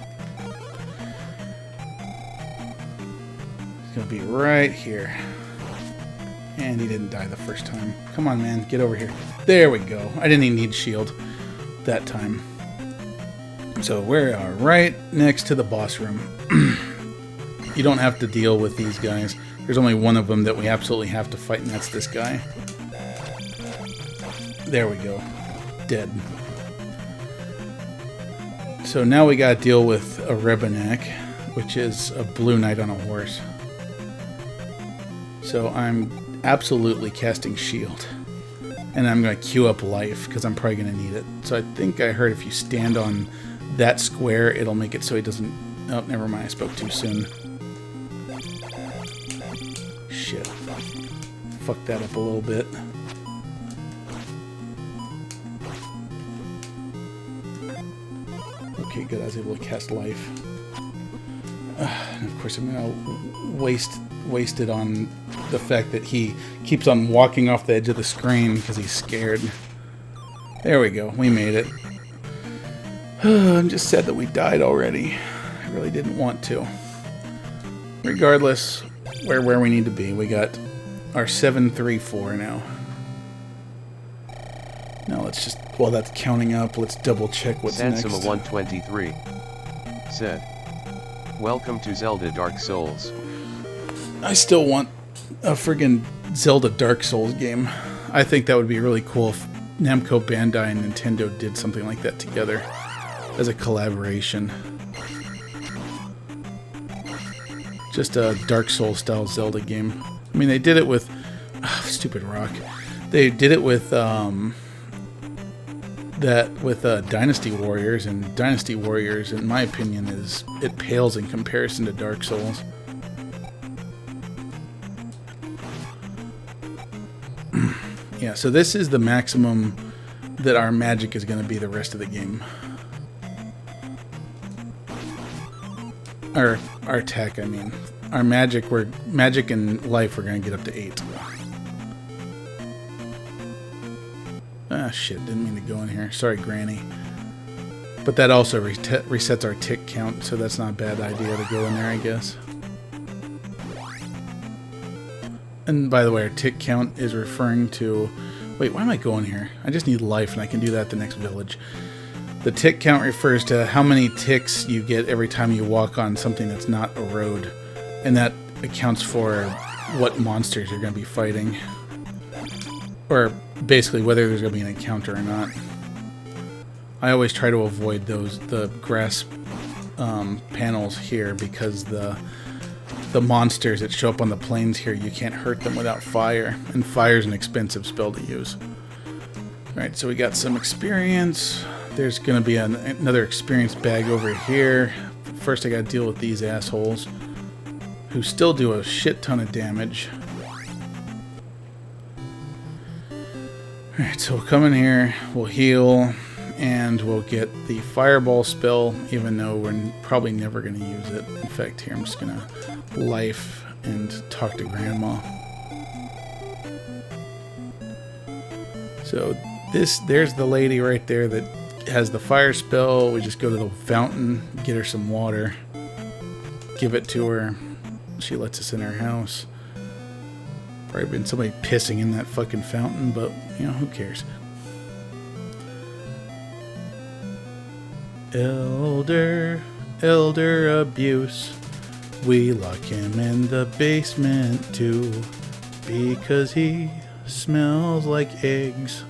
It's going to be right here. And he didn't die the first time. Come on, man. Get over here. There we go. I didn't even need shield that time. So we are right next to the boss room. You don't have to deal with these guys. There's only one of them that we absolutely have to fight, and that's this guy. There we go. Dead. So now we gotta deal with a Rebenek, which is a blue knight on a horse. So I'm absolutely casting shield. And I'm going to queue up life, because I'm probably going to need it. So I think I heard if you stand on that square, it'll make it so he doesn't... Oh, never mind, I spoke too soon. Shit. Fucked that up a little bit. Okay, good, I was able to cast life. And of course I'm going to waste it on the fact that he keeps on walking off the edge of the screen because he's scared. There we go, we made it. I'm just sad that we died already. I really didn't want to. Regardless, we're where we need to be. We got our 734 now. Now let's just, while that's counting up, let's double check what's next. Sansima 123 said, "Welcome to Zelda Dark Souls." I still want a friggin' Zelda Dark Souls game. I think that would be really cool if Namco Bandai and Nintendo did something like that together as a collaboration. Just a Dark Souls style Zelda game. I mean, they did it with... stupid rock. They did it with Dynasty Warriors, and Dynasty Warriors, in my opinion, it pales in comparison to Dark Souls. Yeah, so this is the maximum that our magic is going to be the rest of the game. Or our attack, I mean. Our magic, magic and life, we're going to get up to 8. Ah, shit, didn't mean to go in here. Sorry, Granny. But that also resets our tick count, so that's not a bad idea to go in there, I guess. And by the way, our tick count is referring to... Wait, why am I going here? I just need life, and I can do that at the next village. The tick count refers to how many ticks you get every time you walk on something that's not a road. And that accounts for what monsters you're going to be fighting. Or basically whether there's going to be an encounter or not. I always try to avoid the grass panels here, because the monsters that show up on the plains here, you can't hurt them without fire, and fire's an expensive spell to use. Alright, so we got some experience. There's gonna be another experience bag over here. First I gotta deal with these assholes, who still do a shit ton of damage. Alright, so we'll come in here, we'll heal, and we'll get the fireball spell, even though we're probably never going to use it. In fact, here I'm just going to life and talk to Grandma. So there's the lady right there that has the fire spell. We just go to the fountain, get her some water, give it to her. She lets us in her house. Probably been somebody pissing in that fucking fountain, but, you know, who cares? Elder abuse. We lock him in the basement too, because he smells like eggs.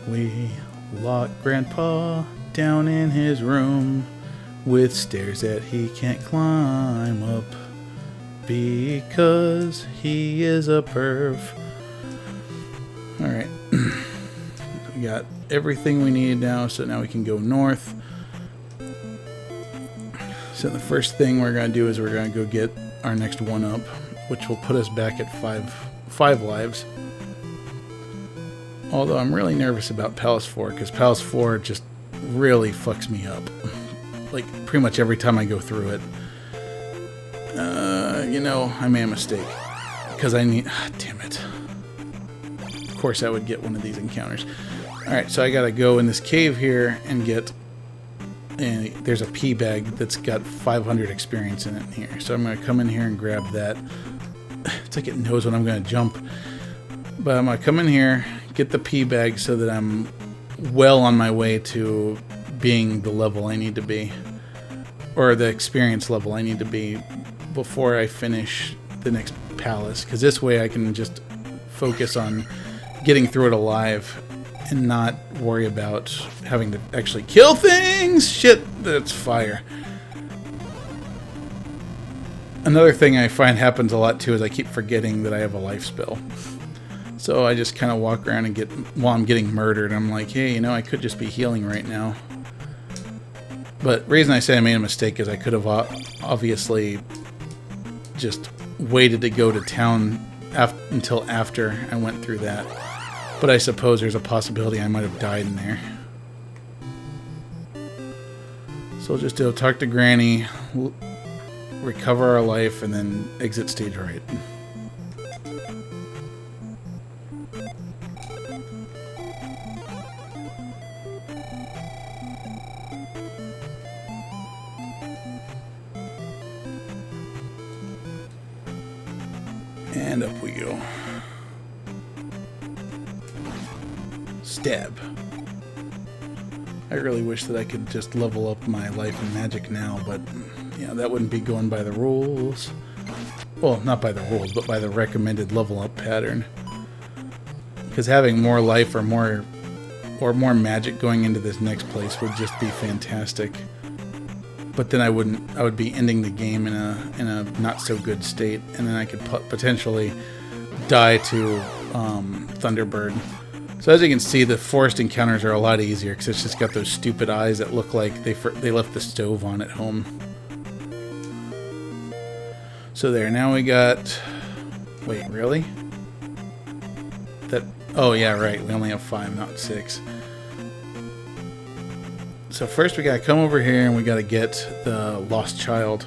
We lock Grandpa down in his room with stairs that he can't climb up, because he is a perv. Alright. We got everything we need now, so now we can go north. So the first thing we're going to do is we're going to go get our next 1-up, which will put us back at 5 lives. Although I'm really nervous about Palace 4, because Palace 4 just really fucks me up. Like, pretty much every time I go through it. You know, I made a mistake. Because I need... damn it. Of course I would get one of these encounters. Alright, so I gotta go in this cave here and get... And there's a pea bag that's got 500 experience in it here. So I'm gonna come in here and grab that. It's like it knows when I'm gonna jump. But I'm gonna come in here, get the pea bag so that I'm well on my way to being the level I need to be. Or the experience level I need to be before I finish the next palace. Because this way I can just focus on getting through it alive and not worry about having to actually kill things. Shit, that's fire. Another thing I find happens a lot too is I keep forgetting that I have a life spell. So I just kind of walk around and while I'm getting murdered, I'm like, hey, you know, I could just be healing right now. But the reason I say I made a mistake is I could have obviously just waited to go to town until after I went through that. But I suppose there's a possibility I might have died in there. So we'll just talk to Granny, recover our life, and then exit stage right. And up we go. Stab. I really wish that I could just level up my life and magic now, but yeah, that wouldn't be going by the rules. Well, not by the rules, but by the recommended level up pattern. Because having more life or more magic going into this next place would just be fantastic. But then I would be ending the game in a not so good state, and then I could potentially die to Thunderbird. So as you can see, the forest encounters are a lot easier because it's just got those stupid eyes that look like they left the stove on at home. So there, now we got... Wait, really? That... Oh yeah, right, we only have 5, not 6. So first we gotta come over here and we gotta get the lost child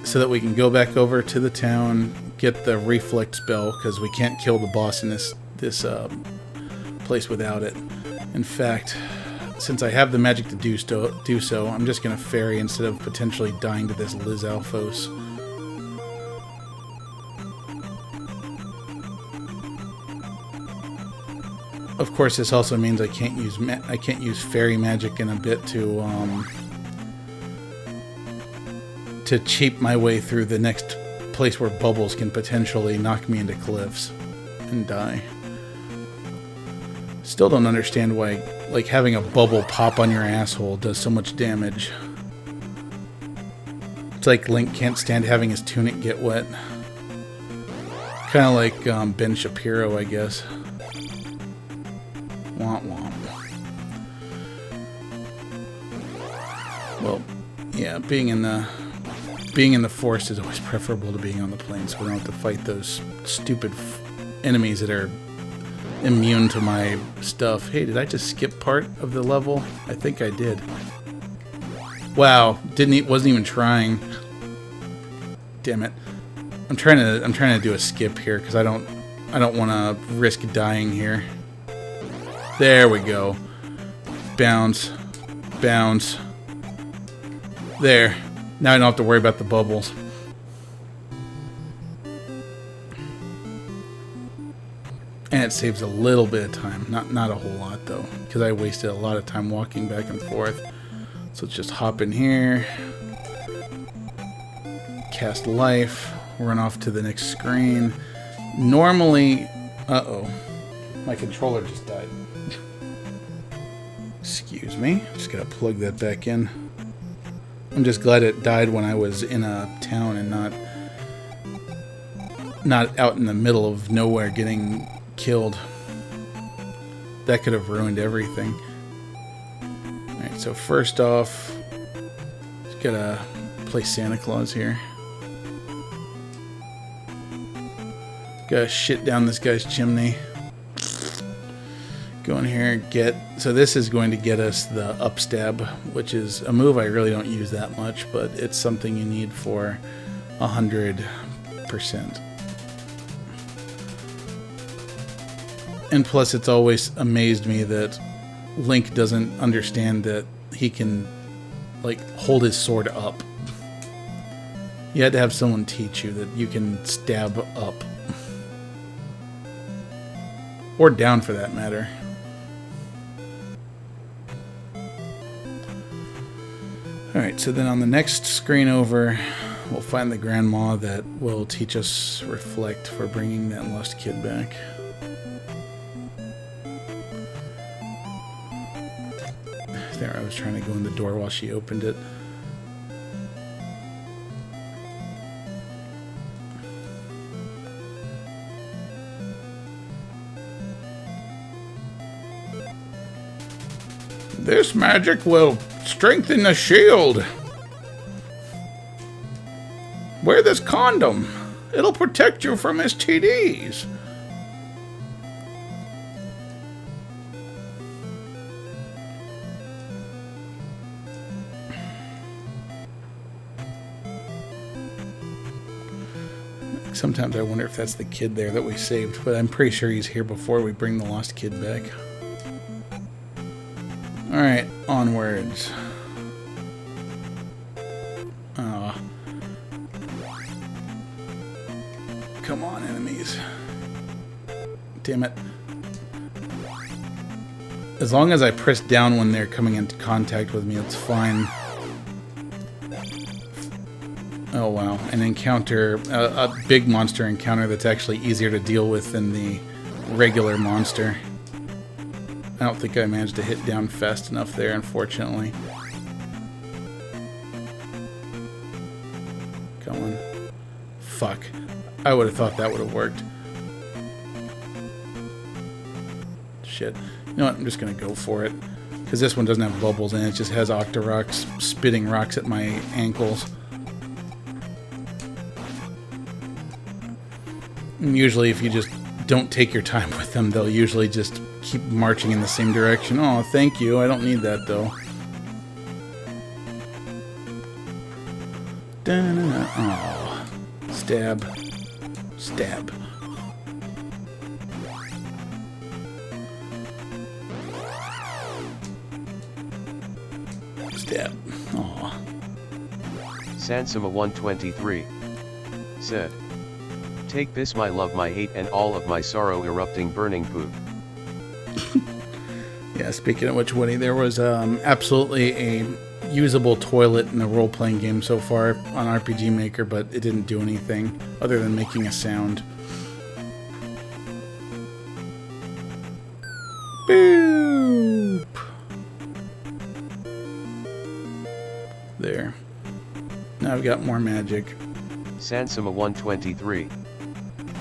so that we can go back over to the town, get the reflect spell, because we can't kill the boss in this place without it. In fact, since I have the magic to do so, I'm just going to fairy instead of potentially dying to this Liz Alphos. Of course, this also means I can't use fairy magic in a bit to cheat my way through the next place where bubbles can potentially knock me into cliffs and die. Still don't understand why, like, having a bubble pop on your asshole does so much damage. It's like Link can't stand having his tunic get wet. Kind of like Ben Shapiro, I guess. Womp womp. Well, yeah, being in the forest is always preferable to being on the plain, so we don't have to fight those stupid enemies that are immune to my stuff. Hey, did I just skip part of the level? I think I did. Wow, wasn't even trying. Damn it. I'm trying to do a skip here because I don't want to risk dying here. There we go. Bounce. Bounce. There. Now I don't have to worry about the bubbles. And it saves a little bit of time. Not a whole lot, though, because I wasted a lot of time walking back and forth. So let's just hop in here. Cast life. Run off to the next screen. Normally... Uh-oh. My controller just died. Excuse me. Just gotta plug that back in. I'm just glad it died when I was in a town and not out in the middle of nowhere getting killed. That could have ruined everything. Alright, so first off, just gotta play Santa Claus here. Gotta shit down this guy's chimney. Go in here and get... So this is going to get us the upstab, which is a move I really don't use that much, but it's something you need for 100%. And plus, it's always amazed me that Link doesn't understand that he can, like, hold his sword up. You had to have someone teach you that you can stab up. Or down, for that matter. Alright, so then on the next screen over, we'll find the grandma that will teach us reflect for bringing that lost kid back. There, I was trying to go in the door while she opened it. This magic will strengthen the shield. Wear this condom. It'll protect you from STDs. Sometimes I wonder if that's the kid there that we saved, but I'm pretty sure he's here before we bring the lost kid back. Alright, onwards. Come on, enemies. Damn it. As long as I press down when they're coming into contact with me, it's fine. Oh wow, an encounter, a big monster encounter that's actually easier to deal with than the regular monster. I don't think I managed to hit down fast enough there, unfortunately. Come on. Fuck. I would have thought that would have worked. shit. You know what? I'm just going to go for it. Because this one doesn't have bubbles in it. It just has Octoroks spitting rocks at my ankles. And usually if you just don't take your time with them, they'll usually just keep marching in the same direction. Oh, thank you. I don't need that, though. Oh. Stab. Stab. Stab. Oh. Sansima 123 said, "Take this, my love, my hate, and all of my sorrow, erupting burning poop." Yeah, speaking of which, Woody, there was absolutely a usable toilet in a role-playing game so far on RPG Maker, but it didn't do anything other than making a sound. Boop! There. Now I've got more magic. Sansima 123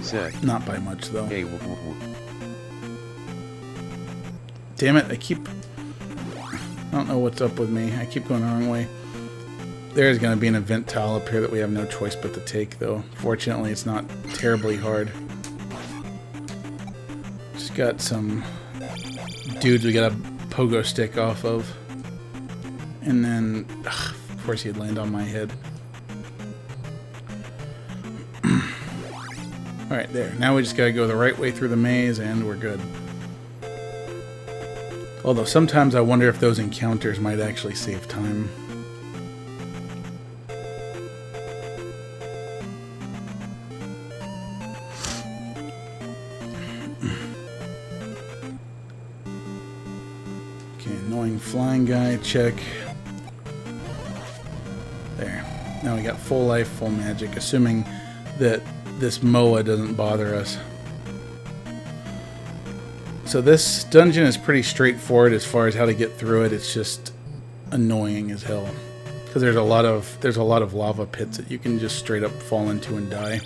said, Not by much, though. "Hey, Damn it, I don't know what's up with me. I keep going the wrong way. There's going to be an event tile up here that we have no choice but to take, though. Fortunately, it's not terribly hard. Just got some dudes we got a pogo stick off of. And then, of course, he'd land on my head. Alright, there. Now we just gotta go the right way through the maze, and we're good. Although sometimes I wonder if those encounters might actually save time. Okay, annoying flying guy, check. There. Now we got full life, full magic, assuming that this Moa doesn't bother us. So this dungeon is pretty straightforward as far as how to get through it. It's just annoying as hell because there's a lot of lava pits that you can just straight up fall into and die.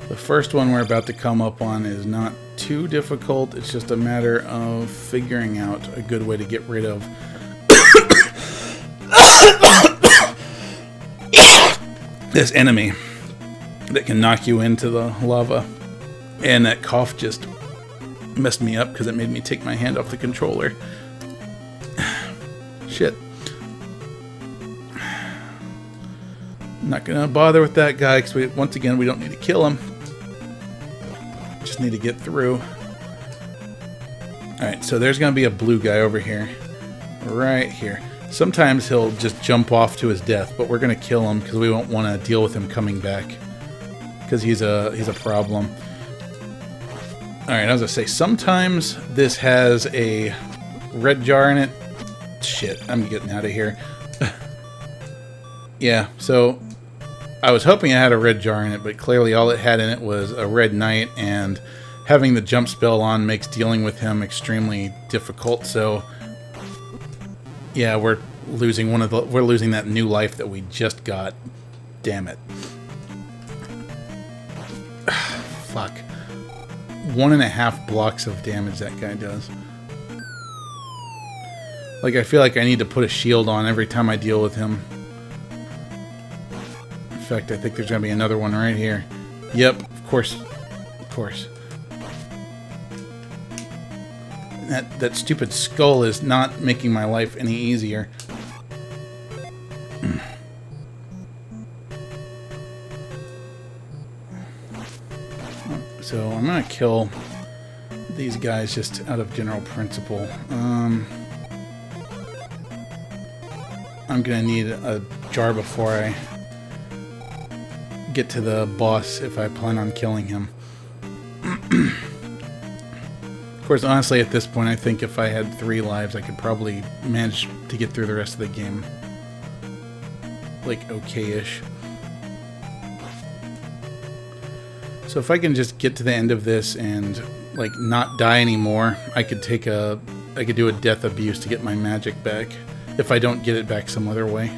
The first one we're about to come up on is not too difficult. It's just a matter of figuring out a good way to get rid of this enemy that can knock you into the lava. And that cough just messed me up because it made me take my hand off the controller. Shit. I'm not gonna bother with that guy because once again we don't need to kill him. Just need to get through. Alright, so there's gonna be a blue guy over here. Right here. Sometimes he'll just jump off to his death, but we're gonna kill him because we won't want to deal with him coming back. Because he's a problem. Alright, I was gonna say, sometimes this has a red jar in it. Shit, I'm getting out of here. Yeah, so I was hoping it had a red jar in it, but clearly all it had in it was a red knight, and having the jump spell on makes dealing with him extremely difficult, so yeah, we're losing that new life that we just got. Damn it. Fuck. 1.5 blocks of damage that guy does. Like, I feel like I need to put a shield on every time I deal with him. In fact, I think there's gonna be another one right here. Yep, of course. Of course. That stupid skull is not making my life any easier. So I'm gonna kill these guys just out of general principle. I'm gonna need a jar before I get to the boss if I plan on killing him. Of course, honestly, at this point, I think if I had 3 lives, I could probably manage to get through the rest of the game. Like, okay-ish. So if I can just get to the end of this and, like, not die anymore, I could do a death abuse to get my magic back. If I don't get it back some other way.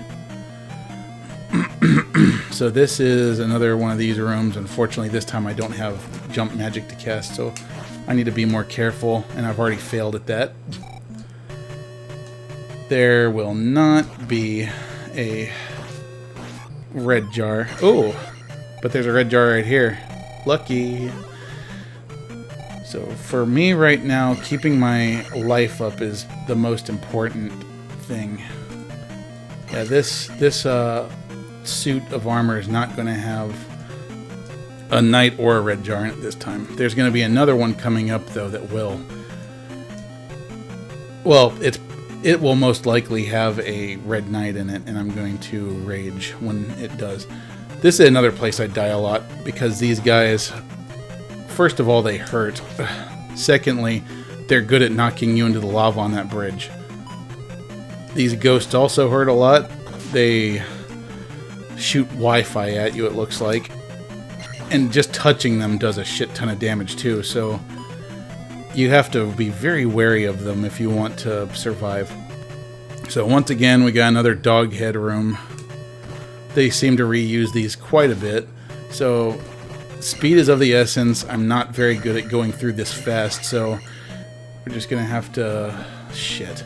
So this is another one of these rooms. Unfortunately, this time I don't have jump magic to cast, so I need to be more careful, and I've already failed at that. There will not be a red jar. Oh, but there's a red jar right here. Lucky. So for me right now, keeping my life up is the most important thing. Yeah, this suit of armor is not going to have a knight or a red jar in it this time. There's going to be another one coming up, though, that will. Well, it will most likely have a red knight in it, and I'm going to rage when it does. This is another place I die a lot, because these guys, first of all, they hurt. Secondly, they're good at knocking you into the lava on that bridge. These ghosts also hurt a lot. They shoot Wi-Fi at you, it looks like. And just touching them does a shit ton of damage too, so you have to be very wary of them if you want to survive. So once again, we got another dog head room. They seem to reuse these quite a bit. So speed is of the essence. I'm not very good at going through this fast, so we're just going to have to shit.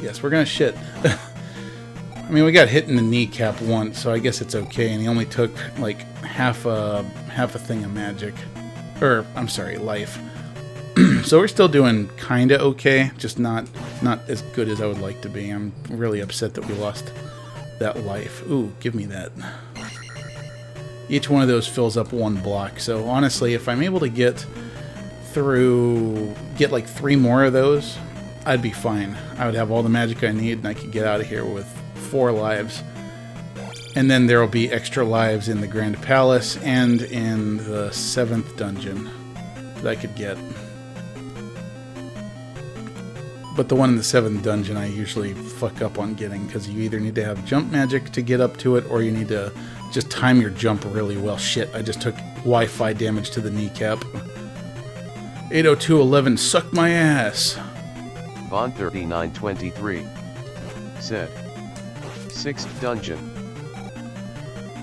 Yes, we're going to shit. I mean, we got hit in the kneecap once, so I guess it's okay. And he only took like half a thing of magic. Or, I'm sorry, life. So we're still doing kind of okay, just not as good as I would like to be. I'm really upset that we lost that life. Ooh, give me that. Each one of those fills up one block. So honestly, if I'm able to get like 3 more of those, I'd be fine. I would have all the magic I need, and I could get out of here with 4 lives. And then there will be extra lives in the Grand Palace and in the 7th dungeon that I could get. But the one in the 7th dungeon I usually fuck up on getting, because you either need to have jump magic to get up to it, or you need to just time your jump really well. Shit, I just took Wi-Fi damage to the kneecap. 802.11, suck my ass. Von3923 said, 6th dungeon.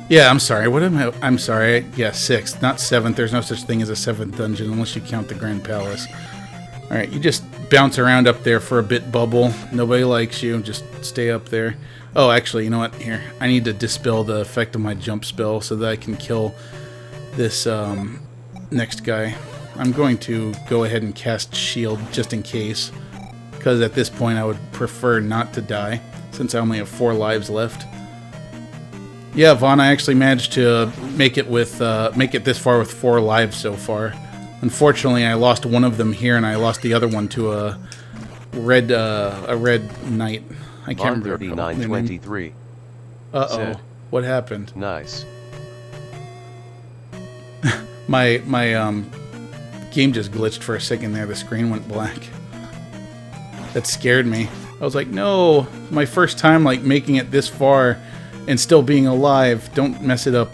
Yeah, I'm sorry. What am I? I'm sorry. Yeah, 6th, not 7th. There's no such thing as a 7th dungeon unless you count the Grand Palace. Alright, you just bounce around up there for a bit, Bubble. Nobody likes you. Just stay up there. Oh, actually, you know what? Here, I need to dispel the effect of my jump spell so that I can kill this next guy. I'm going to go ahead and cast shield just in case, because at this point I would prefer not to die since I only have 4 lives left. Yeah, Vaughn, I actually managed to make it this far with 4 lives so far. Unfortunately, I lost one of them here, and I lost the other one to a red knight. I can't remember. 3923. Uh-oh. What happened? Nice. My game just glitched for a second there. The screen went black. That scared me. I was like, no, my first time like making it this far and still being alive. Don't mess it up.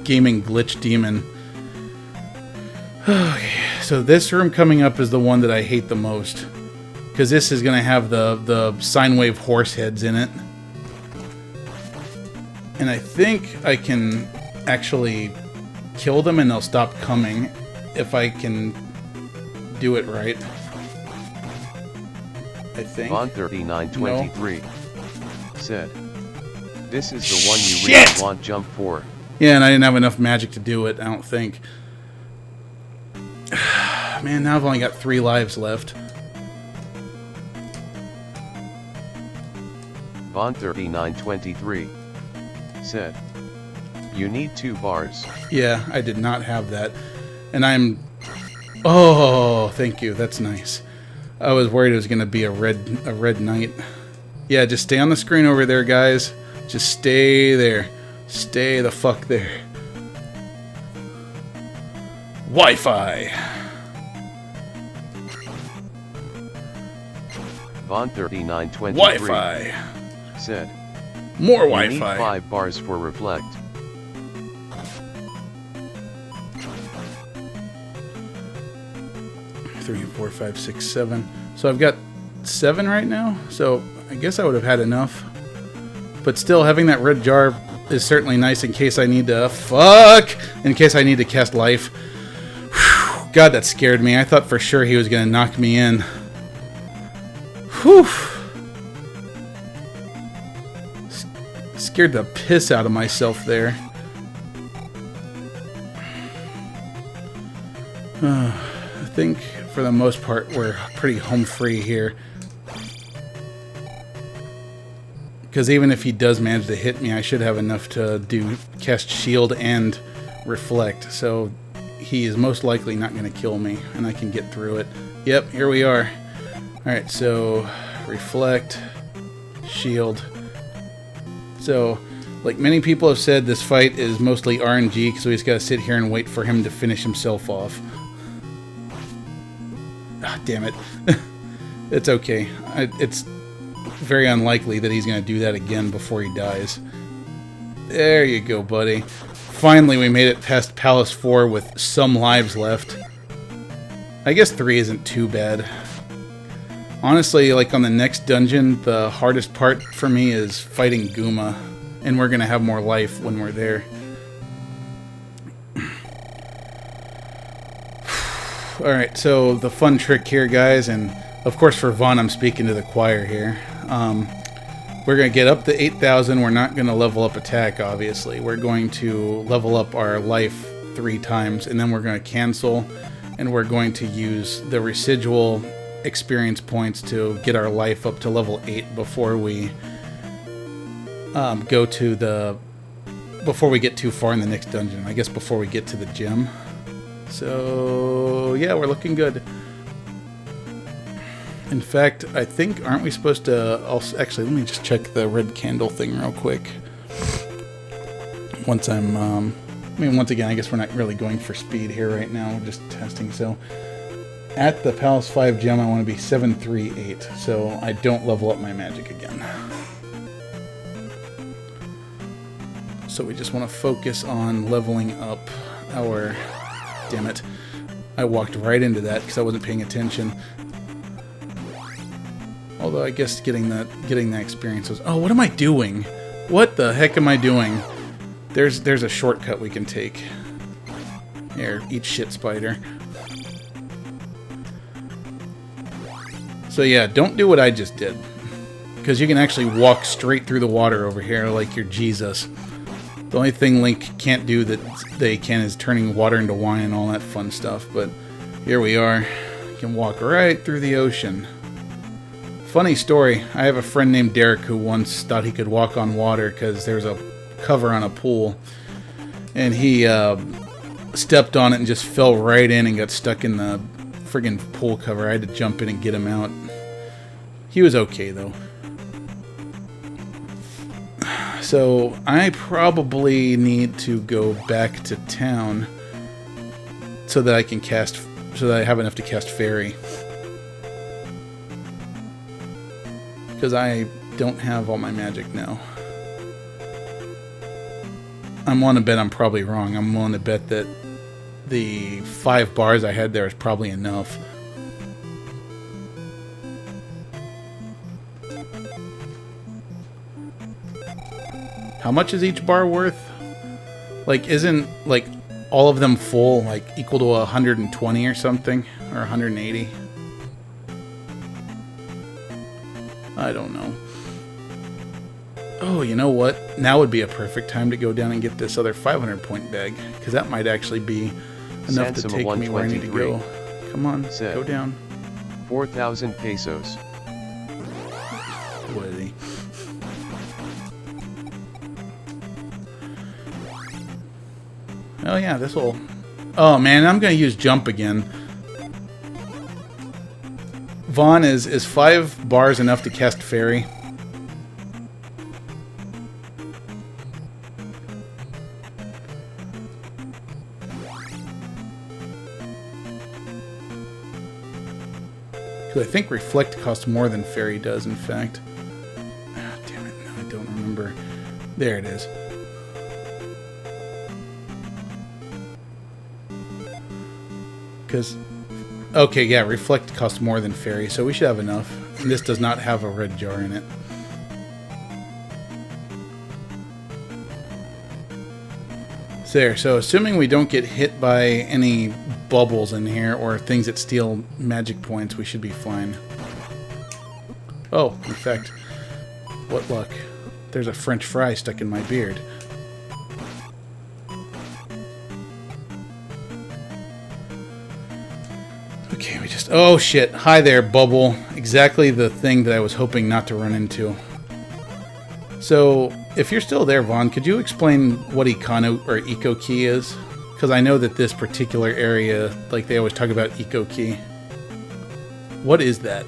Gaming glitch demon. Okay, so this room coming up is the one that I hate the most, because this is going to have the sine wave horse heads in it. And I think I can actually kill them and they'll stop coming if I can do it right. I think. Von3923 said, this is the one you really want jump for. Yeah, and I didn't have enough magic to do it, I don't think. Man, now I've only got 3 lives left. Von3923 said, you need 2 bars. Yeah, I did not have that. And I'm... Oh, thank you. That's nice. I was worried it was going to be a red knight. Yeah, just stay on the screen over there, guys. Just stay there. Stay the fuck there. Wi-Fi. Von3923 Wi-Fi said, more you Wi-Fi. Need 5 bars for reflect. Three, 4, 5, 6, 7. So I've got 7 right now. So I guess I would have had enough. But still, having that red jar is certainly nice in case I need to... in case I need to cast life. God, that scared me. I thought for sure he was going to knock me in. Whew. Scared the piss out of myself there. I think for the most part we're pretty home free here. Because even if he does manage to hit me, I should have enough to cast shield and reflect. So he is most likely not going to kill me, and I can get through it. Yep, here we are. Alright, so reflect, shield. So, like many people have said, this fight is mostly RNG, so we just got to sit here and wait for him to finish himself off. Ah, damn it. It's okay. It's very unlikely that he's going to do that again before he dies. There you go, buddy. Finally, we made it past Palace 4 with some lives left. I guess 3 isn't too bad. Honestly, like on the next dungeon, the hardest part for me is fighting Guma. And we're going to have more life when we're there. Alright, so the fun trick here, guys, and of course for Vaughn I'm speaking to the choir here. We're going to get up to 8,000. We're not going to level up attack, obviously. We're going to level up our life 3 times, and then we're going to cancel, and we're going to use the residual experience points to get our life up to level 8 before we before we get too far in the next dungeon. I guess before we get to the gym. So yeah, we're looking good. In fact, I think, aren't we supposed to also... Actually, let me just check the red candle thing real quick. Once I'm... I mean, once again, I guess we're not really going for speed here right now. We're just testing. So, at the Palace 5 gym, I want to be 738. So, I don't level up my magic again. So, we just want to focus on leveling up our... Damn it. I walked right into that because I wasn't paying attention. Although I guess getting that experience was... Oh, what am I doing? What the heck am I doing? There's a shortcut we can take. Here, eat shit, spider. So yeah, don't do what I just did. Because you can actually walk straight through the water over here like you're Jesus. The only thing Link can't do that they can is turning water into wine and all that fun stuff. But here we are. You can walk right through the ocean. Funny story, I have a friend named Derek who once thought he could walk on water because there's a cover on a pool. And he stepped on it and just fell right in and got stuck in the friggin' pool cover. I had to jump in and get him out. He was okay, though. So, I probably need to go back to town so that I can cast... so that I have enough to cast Fairy. Because I don't have all my magic now. I'm willing to bet I'm probably wrong. I'm willing to bet that the 5 bars I had there is probably enough. How much is each bar worth? Like, isn't, like, all of them full, like, equal to 120 or something? Or 180? I don't know. Oh, you know what? Now would be a perfect time to go down and get this other 500-point bag, because that might actually be enough to take me where I need to go. Come on, go down. 4,000 pesos. What is he? Oh yeah, this will... Oh man, I'm going to use jump again. Vaughn, is 5 bars enough to cast Fairy? Because I think Reflect costs more than Fairy does, in fact. Ah, damn it, no, I don't remember. There it is. Because... Okay, yeah, Reflect costs more than Fairy, so we should have enough. And this does not have a red jar in it. So there, so assuming we don't get hit by any bubbles in here or things that steal magic points, we should be fine. Oh, in fact, what luck. There's a French fry stuck in my beard. Okay, we just... Oh, shit. Hi there, bubble. Exactly the thing that I was hoping not to run into. So, if you're still there, Vaughn, could you explain what Econo or Eco Key is? Because I know that this particular area, like they always talk about Eco Key. What is that?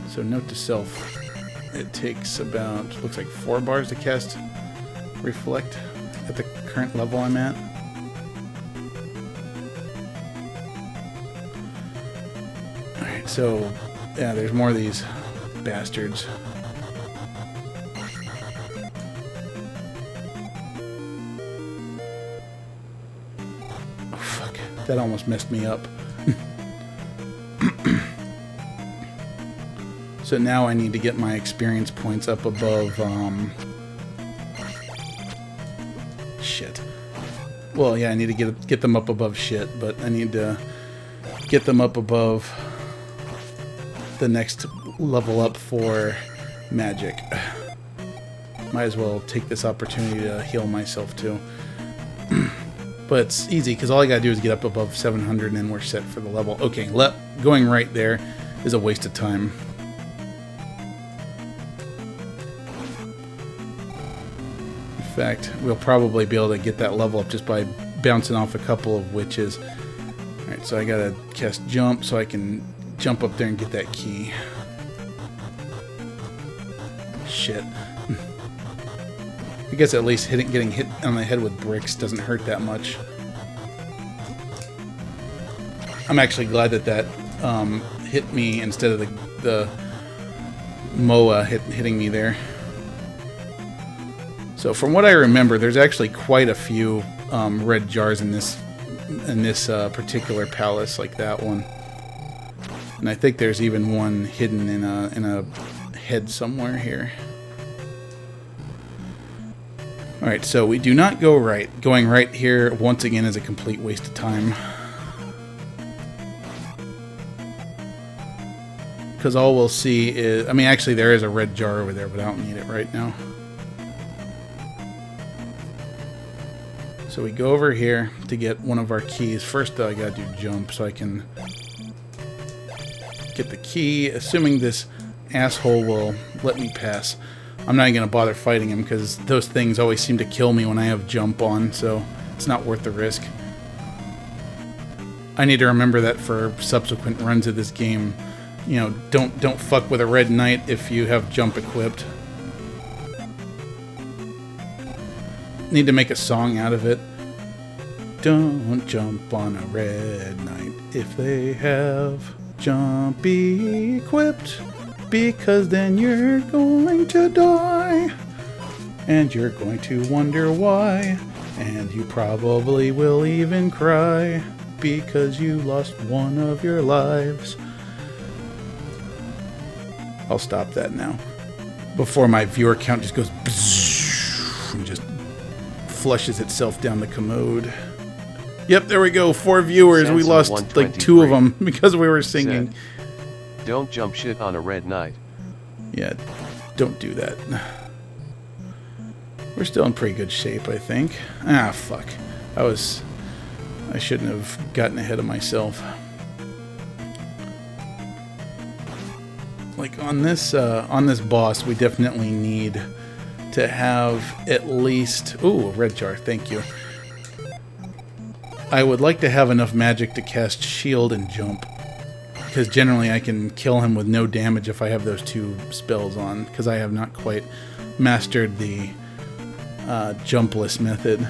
So, note to self. It takes about, looks like 4 bars to cast Reflect at the current level I'm at. Alright, so, yeah, there's more of these bastards. Oh, fuck. That almost messed me up. So now I need to get my experience points up above, shit. Well, yeah, I need to get them up above shit, but I need to get them up above the next level up for magic. Might as well take this opportunity to heal myself too. But it's easy, because all I gotta do is get up above 700 and then we're set for the level. Okay, going right there is a waste of time. In fact, we'll probably be able to get that level up just by bouncing off a couple of witches. Alright, so I gotta cast jump so I can jump up there and get that key. Shit. I guess at least getting hit on the head with bricks doesn't hurt that much. I'm actually glad that hit me instead of the Moa hitting me there. So from what I remember, there's actually quite a few red jars in this particular palace, like that one. And I think there's even one hidden in a head somewhere here. Alright, so we do not go right. Going right here, once again, is a complete waste of time. Because all we'll see is... I mean, actually, there is a red jar over there, but I don't need it right now. So we go over here to get one of our keys. First, though, I gotta do jump so I can get the key, assuming this asshole will let me pass. I'm not even gonna bother fighting him because those things always seem to kill me when I have jump on, so it's not worth the risk. I need to remember that for subsequent runs of this game. You know, don't fuck with a red knight if you have jump equipped. Need to make a song out of it. Don't jump on a red knight if they have jump equipped, because then you're going to die and you're going to wonder why, and you probably will even cry because you lost one of your lives. I'll stop that now before my viewer count just goes and just flushes itself down the commode. Yep, there we go. 4 viewers. We lost like 2 of them because we were singing. Said, don't jump shit on a red knight. Yeah, don't do that. We're still in pretty good shape, I think. Ah, fuck. I shouldn't have gotten ahead of myself. Like on this boss, we definitely need to have at least... Ooh, a red jar, thank you. I would like to have enough magic to cast shield and jump, because generally I can kill him with no damage if I have those 2 spells on, because I have not quite mastered the jumpless method.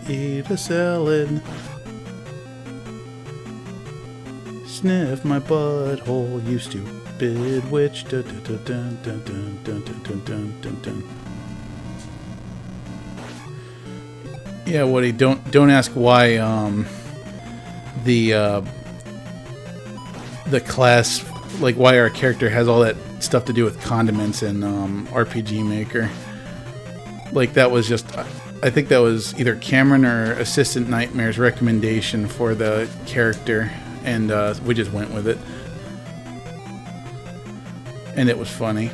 Eat a salad. Sniff my butthole, you stupid witch. Dun, dun, dun, dun, dun, dun, dun, dun, dun, dun. Yeah, Woody, don't ask why the class, like why our character has all that stuff to do with condiments in RPG Maker. Like, that was just, I think that was either Cameron or Assistant Nightmare's recommendation for the character, and we just went with it. And it was funny.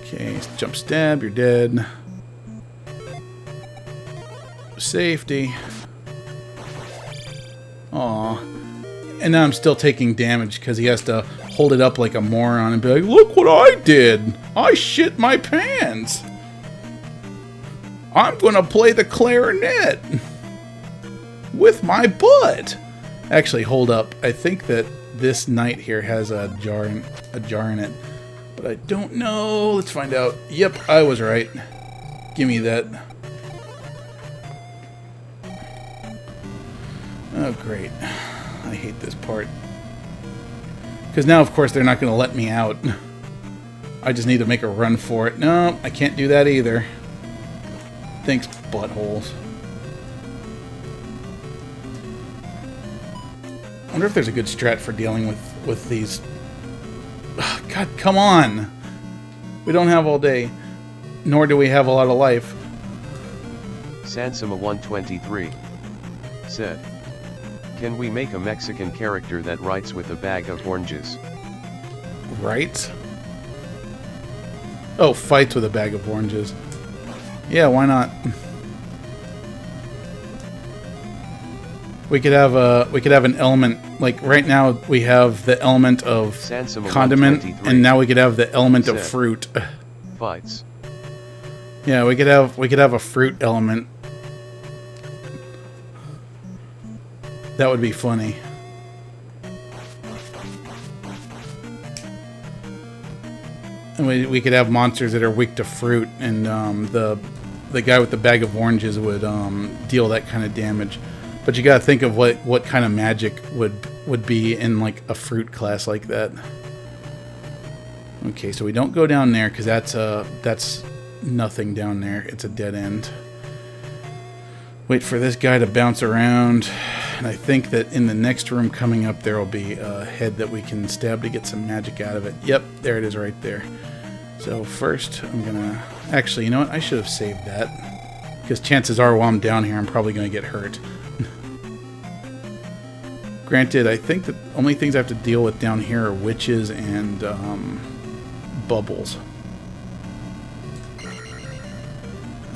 Okay, jump stab, you're dead. Safety. Aw. And now I'm still taking damage because he has to hold it up like a moron and be like, look what I did! I shit my pants! I'm gonna play the clarinet! With my butt! Actually, hold up. I think that this knight here has a jar in it. But I don't know. Let's find out. Yep, I was right. Give me that. Oh, great. I hate this part. Because now, of course, they're not going to let me out. I just need to make a run for it. No, I can't do that either. Thanks, buttholes. I wonder if there's a good strat for dealing with these. Ugh, God, come on! We don't have all day. Nor do we have a lot of life. Sansima123 said, can we make a Mexican character that writes with a bag of oranges? Right? Oh, fights with a bag of oranges. Yeah, why not? We could have an element, like right now we have the element of condiment, and now we could have the element of fruit. Fights. Yeah, we could have a fruit element. That would be funny. And we could have monsters that are weak to fruit, and the guy with the bag of oranges would deal that kind of damage. But you gotta think of what kind of magic would be in like a fruit class like that. Okay, so we don't go down there because that's nothing down there. It's a dead end. Wait for this guy to bounce around, and I think that in the next room coming up there will be a head that we can stab to get some magic out of it. Yep, there it is right there. So first I'm gonna actually, you know what? I should have saved that because chances are while I'm down here I'm probably gonna get hurt. Granted, I think the only things I have to deal with down here are witches and bubbles.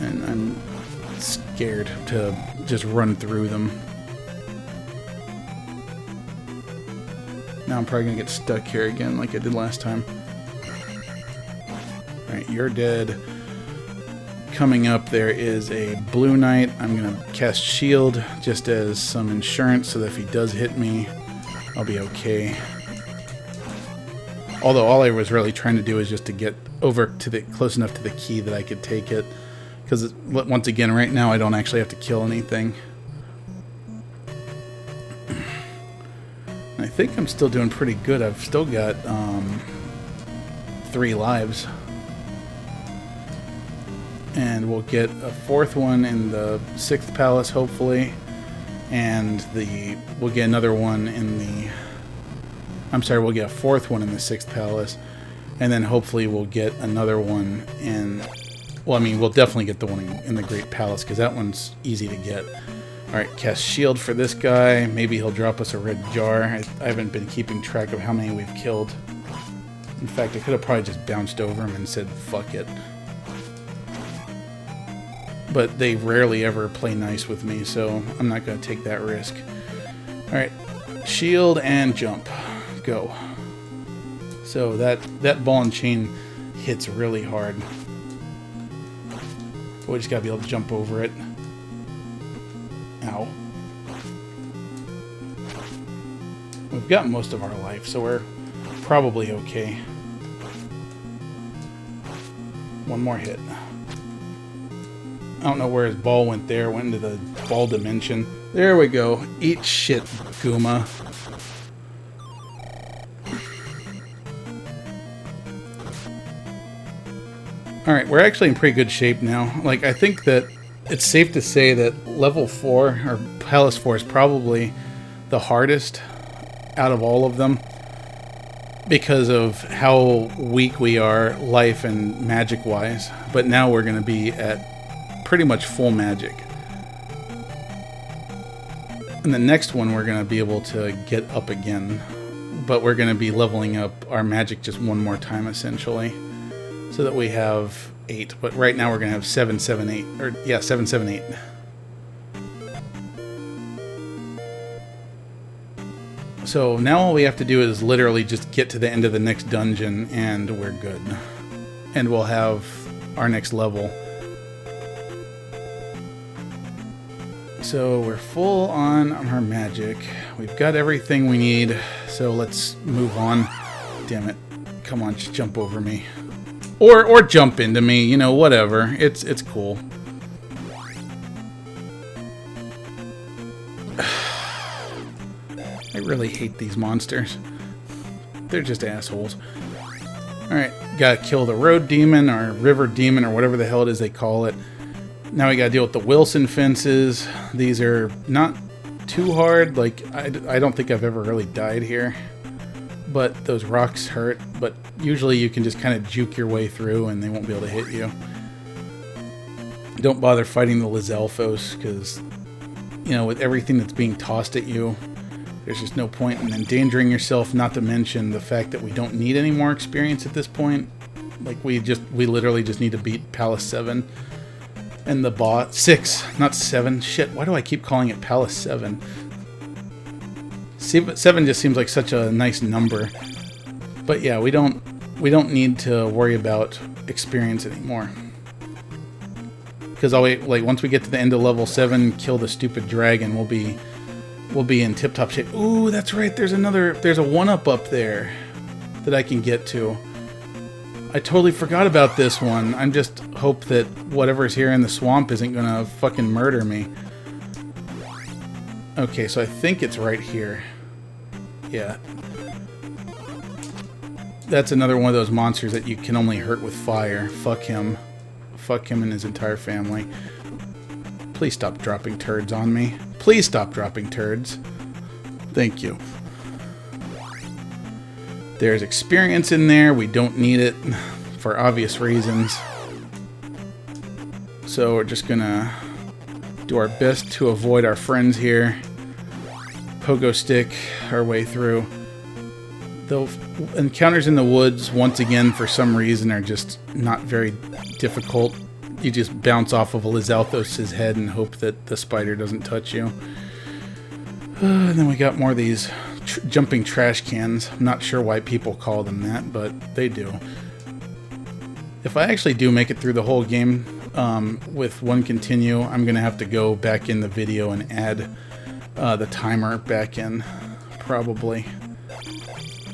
And I'm scared to just run through them. Now I'm probably going to get stuck here again like I did last time. Alright, you're dead. Coming up there is a blue knight. I'm going to cast shield just as some insurance so that if he does hit me, I'll be okay. Although all I was really trying to do is just to get over to the close enough to the key that I could take it. Because once again, right now I don't actually have to kill anything. I think I'm still doing pretty good. I've still got 3 lives. And we'll get a 4th one in the 6th palace, hopefully. And we'll get another one in the... I'm sorry, we'll get a 4th one in the 6th palace. And then hopefully we'll get another one in... Well, I mean, we'll definitely get the one in the Great Palace, because that one's easy to get. Alright, cast shield for this guy. Maybe he'll drop us a red jar. I haven't been keeping track of how many we've killed. In fact, I could have probably just bounced over him and said, fuck it. But they rarely ever play nice with me, so I'm not going to take that risk. Alright, shield and jump. Go. So that ball and chain hits really hard. We just gotta be able to jump over it. Ow. We've got most of our life, so we're probably okay. One more hit. I don't know where his ball went there. Went into the ball dimension. There we go. Eat shit, Guma. Alright, we're actually in pretty good shape now. Like, I think that it's safe to say that level 4, or Palace 4, is probably the hardest out of all of them. because of how weak we are life and magic wise, but now we're going to be at pretty much full magic. And the next one we're going to be able to get up again, but we're going to be leveling up our magic just one more time essentially, so that we have 8. But right now we're going to have 7, 7, 8, or yeah, 7, 7, 8. So now all we have to do is literally just get to the end of the next dungeon and we're good. And we'll have our next level. So we're full on our magic. We've got everything we need. So let's move on. Damn it. Come on, just jump over me. Or jump into me, you know, whatever. It's cool. I really hate these monsters. They're just assholes. Alright, gotta kill the road demon or river demon or whatever the hell it is they call it. Now we gotta deal with the Wilson fences. These are not too hard. Like, I don't think I've ever really died here. But those rocks hurt. But usually you can just kind of juke your way through and they won't be able to hit you. Don't bother fighting the Lizalfos because, you know, with everything that's being tossed at you, there's just no point in endangering yourself, not to mention the fact that we don't need any more experience at this point. Like, we literally just need to beat Palace 7. And the boss... 6, not 7. Shit, why do I keep calling it Palace 7? 7 just seems like such a nice number. But yeah, we don't need to worry about experience anymore. Because once we get to the end of level 7, kill the stupid dragon, we'll be in tip-top shape. Ooh, that's right. There's a 1-up up there that I can get to. I totally forgot about this one. I'm just hope that whatever's here in the swamp isn't gonna fucking murder me. Okay, so I think it's right here. Yeah. That's another one of those monsters that you can only hurt with fire. Fuck him. Fuck him and his entire family. Please stop dropping turds on me. Please stop dropping turds. Thank you. There's experience in there. We don't need it for obvious reasons. So we're just gonna do our best to avoid our friends here. Pogo stick our way through. The encounters in the woods, once again, for some reason, are just not very difficult. You just bounce off of a Lizalfos' head and hope that the spider doesn't touch you. And then we got more of these jumping trash cans. I'm not sure why people call them that, but they do. If I actually do make it through the whole game with one continue, I'm going to have to go back in the video and add the timer back in, probably.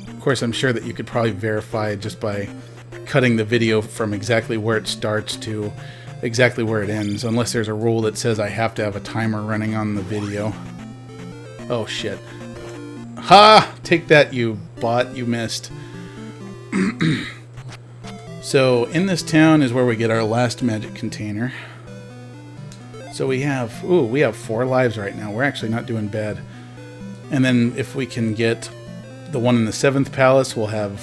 Of course, I'm sure that you could probably verify just by cutting the video from exactly where it starts to exactly where it ends, unless there's a rule that says I have to have a timer running on the video. Oh shit. Ha! Take that, you bot. You missed. So, in this town is where we get our last magic container. So we have 4 lives right now. We're actually not doing bad. And then if we can get the one in the 7th Palace, we'll have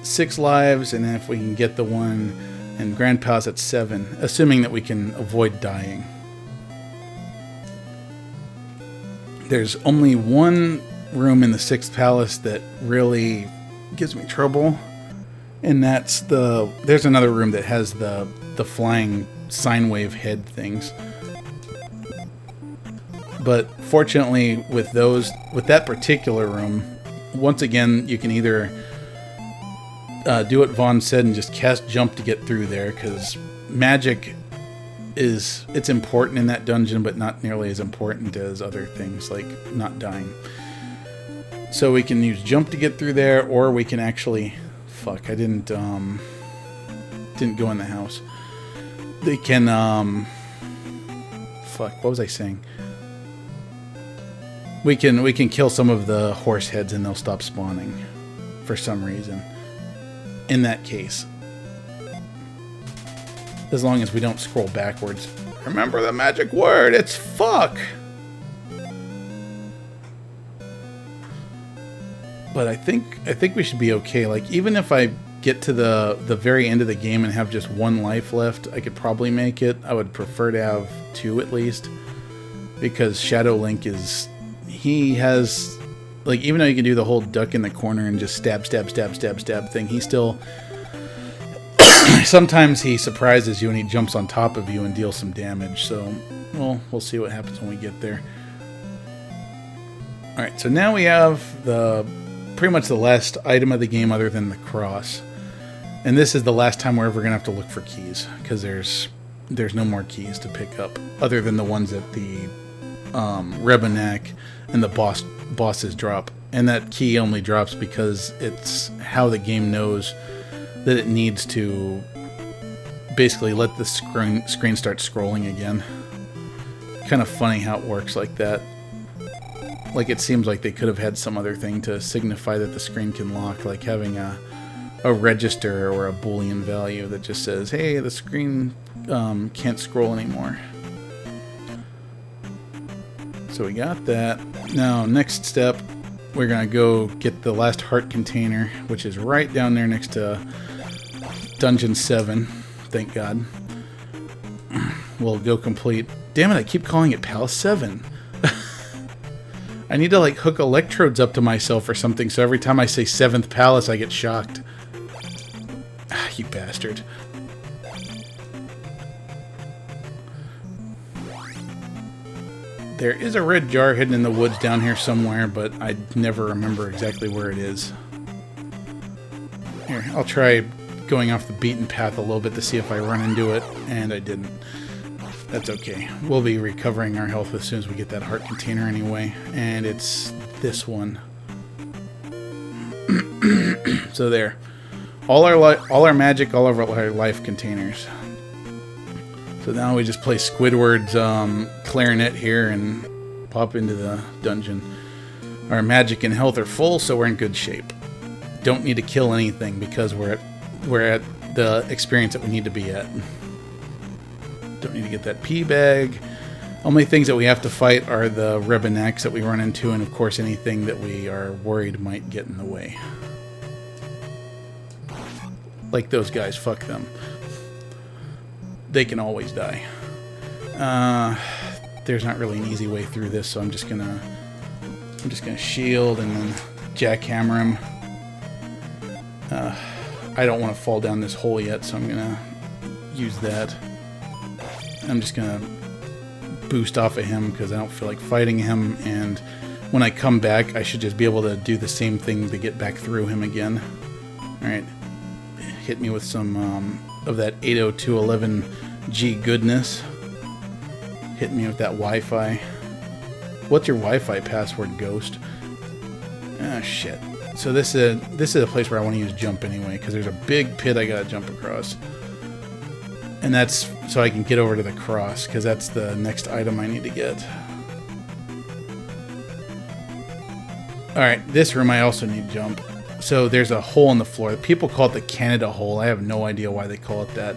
6 lives. And then if we can get the one in Grand Palace at 7, assuming that we can avoid dying. There's only one room in the 6th Palace that really gives me trouble. And that's there's another room that has the flying sine wave head things. But fortunately with that particular room, once again you can either do what Vaughn said and just cast jump to get through there, because magic it's important in that dungeon, but not nearly as important as other things like not dying. So we can use jump to get through there, or we can actually... Fuck, I didn't go in the house. They can, fuck, what was I saying? We can kill some of the horse heads and they'll stop spawning for some reason. In that case. As long as we don't scroll backwards. Remember the magic word, it's fuck! But I think we should be okay. Like, even if I get to the very end of the game and have just 1 life left, I could probably make it. I would prefer to have 2 at least, because Shadow Link he has, like, even though you can do the whole duck in the corner and just stab thing, he still sometimes he surprises you and he jumps on top of you and deals some damage. So we'll see what happens when we get there. Alright, so now we have pretty much the last item of the game other than the cross. And this is the last time we're ever going to have to look for keys, because there's no more keys to pick up other than the ones that the Rebenak and the bosses drop. And that key only drops because it's how the game knows that it needs to basically let the screen start scrolling again. Kind of funny how it works like that. Like, it seems like they could have had some other thing to signify that the screen can lock, like having a register or a Boolean value that just says, hey, the screen can't scroll anymore. So we got that. Now, next step, we're going to go get the last heart container, which is right down there next to Dungeon 7. Thank God. We'll go complete... Damn it, I keep calling it Palace 7. I need to, like, hook electrodes up to myself or something, so every time I say 7th Palace, I get shocked. Ah, you bastard. There is a red jar hidden in the woods down here somewhere, but I never remember exactly where it is. Here, I'll try going off the beaten path a little bit to see if I run into it, and I didn't. That's okay. We'll be recovering our health as soon as we get that heart container anyway. And it's this one. So there. All our magic, all of our life containers. So now we just play Squidward's clarinet here and pop into the dungeon. Our magic and health are full, so we're in good shape. Don't need to kill anything because we're at the experience that we need to be at. Don't need to get that pea bag. Only things that we have to fight are the Rebenaks that we run into, and of course anything that we are worried might get in the way. Like those guys, fuck them. They can always die. There's not really an easy way through this, so I'm just gonna shield and then jackhammer him. I don't want to fall down this hole yet, so I'm gonna use that. I'm just gonna boost off of him because I don't feel like fighting him, and when I come back I should just be able to do the same thing to get back through him again. Alright, hit me with some of that 802.11g goodness. Hit me with that Wi-Fi. What's your Wi-Fi password, Ghost? Ah, shit. So this is a place where I want to use jump anyway, because there's a big pit I gotta jump across. And that's so I can get over to the cross, because that's the next item I need to get. Alright, this room I also need jump. So there's a hole in the floor. People call it the Canada hole. I have no idea why they call it that.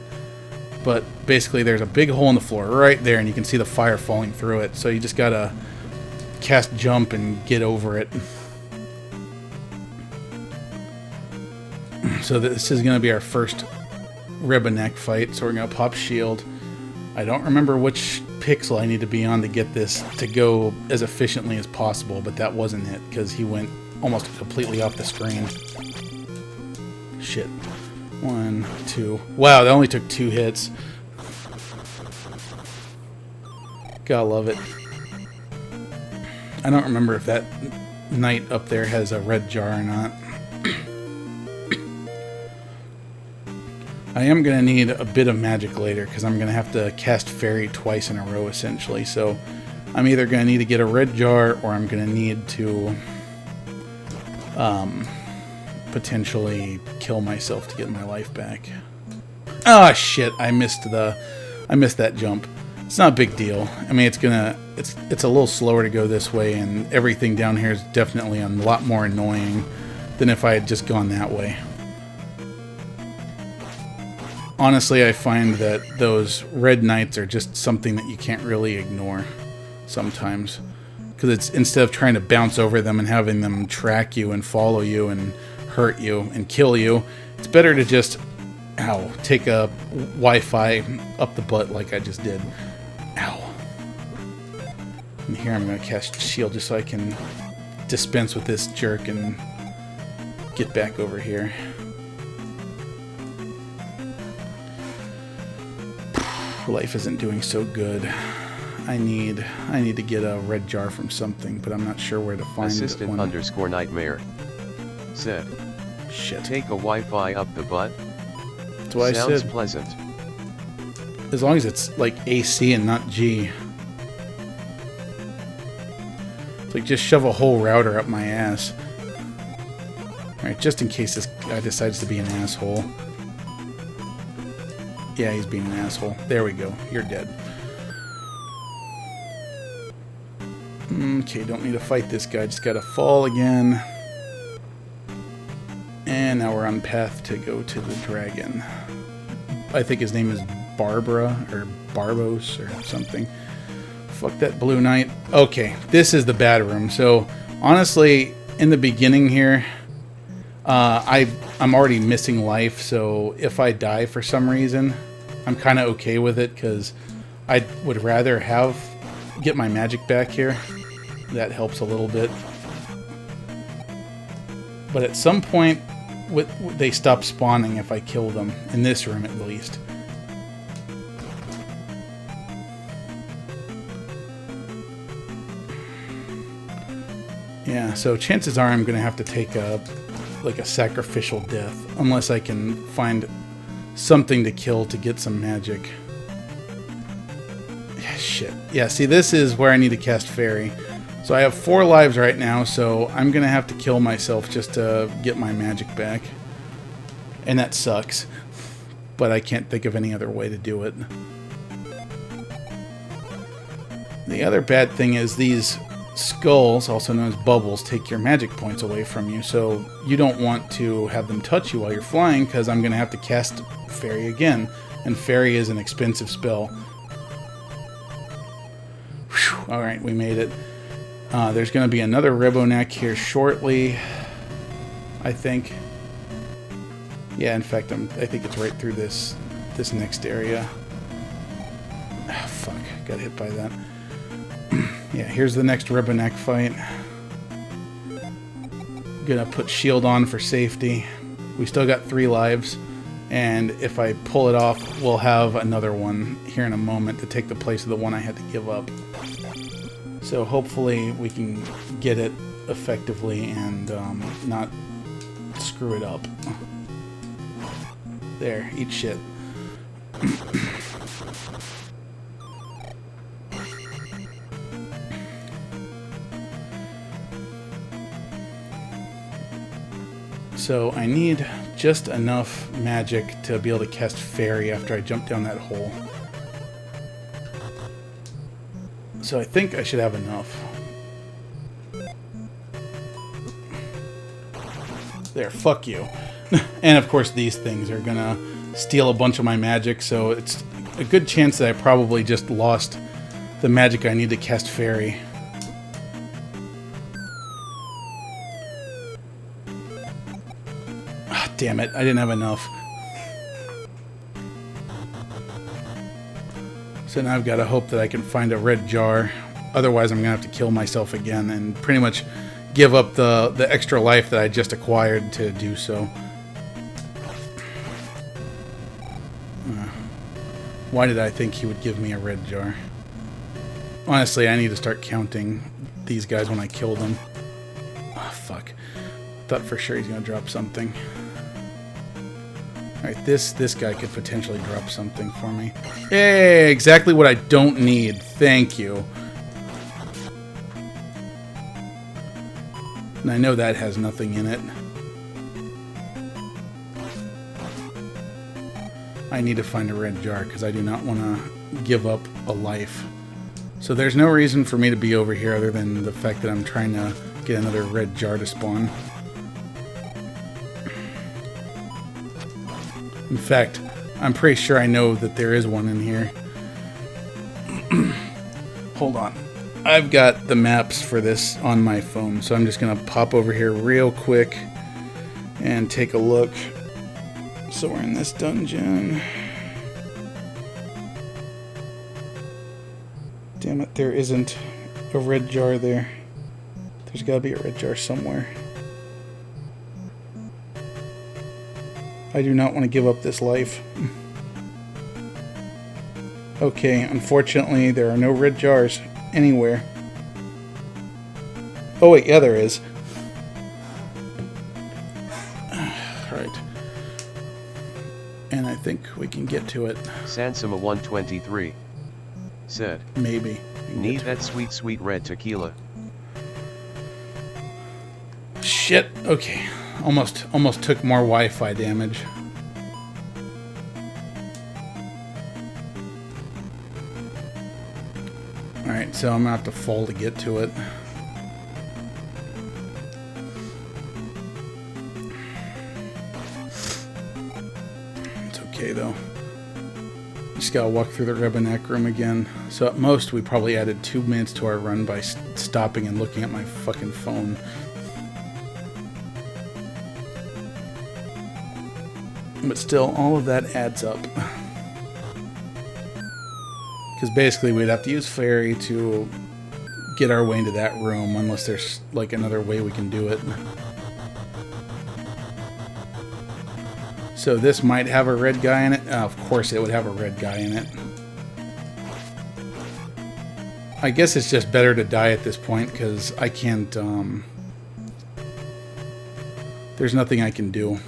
But basically there's a big hole in the floor right there, and you can see the fire falling through it. So you just gotta cast jump and get over it. So this is gonna be our first Rebenak fight, so we're going to pop shield. I don't remember which pixel I need to be on to get this to go as efficiently as possible, but that wasn't it, because he went almost completely off the screen. Shit. 1, 2. Wow, that only took 2 hits. Gotta love it. I don't remember if that knight up there has a red jar or not. I am going to need a bit of magic later, because I'm going to have to cast Fairy twice in a row, essentially. So I'm either going to need to get a red jar, or I'm going to need to potentially kill myself to get my life back. Ah, shit! I missed that jump. It's not a big deal. I mean, it's a little slower to go this way, and everything down here is definitely a lot more annoying than if I had just gone that way. Honestly, I find that those red knights are just something that you can't really ignore sometimes. Because it's instead of trying to bounce over them and having them track you and follow you and hurt you and kill you, it's better to just, ow, take a Wi-Fi up the butt like I just did. Ow. And here I'm going to cast shield just so I can dispense with this jerk and get back over here. Life isn't doing so good. I need to get a red jar from something, but I'm not sure where to find Assistant one. underscore nightmare said, Shit. take a Wi-Fi up the butt. That's what I Sounds said. pleasant. As long as it's like AC and not G. It's like just shove a whole router up my ass. Alright, just in case this guy decides to be an asshole. Yeah, he's being an asshole. There we go. You're dead. Okay, don't need to fight this guy. Just gotta fall again. And now we're on path to go to the dragon. I think his name is Barbara, or Barbos, or something. Fuck that Blue Knight. Okay, this is the bad room. So, honestly, in the beginning here, I'm already missing life, so if I die for some reason, I'm kind of okay with it, because I would rather get my magic back here. That helps a little bit. But at some point, they stop spawning if I kill them, in this room at least. Yeah, so chances are I'm going to have to take a sacrificial death, unless I can find something to kill to get some magic. Yeah, shit. Yeah, see, this is where I need to cast Fairy. So I have 4 lives right now, so I'm going to have to kill myself just to get my magic back. And that sucks. But I can't think of any other way to do it. The other bad thing is these skulls, also known as bubbles, take your magic points away from you, so you don't want to have them touch you while you're flying, because I'm going to have to cast Fairy again, and Fairy is an expensive spell. Alright, we made it. There's going to be another Reboneck here shortly, I think. Yeah, in fact, I think it's right through this next area. Ah, fuck, got hit by that. Yeah, here's the next Reboneck fight. Gonna put shield on for safety. We still got 3 lives, and if I pull it off, we'll have another one here in a moment to take the place of the one I had to give up. So hopefully we can get it effectively and not screw it up. There, eat shit. So I need just enough magic to be able to cast Fairy after I jump down that hole. So I think I should have enough. There, fuck you. And of course these things are gonna steal a bunch of my magic, so it's a good chance that I probably just lost the magic I need to cast Fairy. Ah, damn it, I didn't have enough. So now I've got to hope that I can find a red jar. Otherwise I'm gonna have to kill myself again and pretty much give up the extra life that I just acquired to do so. Why did I think he would give me a red jar? Honestly, I need to start counting these guys when I kill them. Oh, fuck. Thought for sure he's going to drop something. Alright, this guy could potentially drop something for me. Hey, exactly what I don't need. Thank you. And I know that has nothing in it. I need to find a red jar because I do not want to give up a life. So there's no reason for me to be over here other than the fact that I'm trying to get another red jar to spawn. In fact, I'm pretty sure I know that there is one in here. Hold on. I've got the maps for this on my phone, so I'm just gonna pop over here real quick and take a look. So we're in this dungeon. Damn it, there isn't a red jar there. There's gotta be a red jar somewhere. I do not want to give up this life. Okay, unfortunately, there are no red jars anywhere. Oh wait, yeah, there is. Alright. And I think we can get to it. Sansima 123 said, Maybe. need that sweet, sweet red tequila. Shit. Okay. Almost took more Wi-Fi damage. Alright, so I'm gonna have to fall to get to it. It's okay though. Just gotta walk through the Rebenek room again. So at most we probably added 2 minutes to our run by stopping and looking at my fucking phone. But still, all of that adds up. Because basically we'd have to use Fairy to get our way into that room, unless there's like another way we can do it. So this might have a red guy in it. Of course it would have a red guy in it. I guess it's just better to die at this point, because I can't, there's nothing I can do.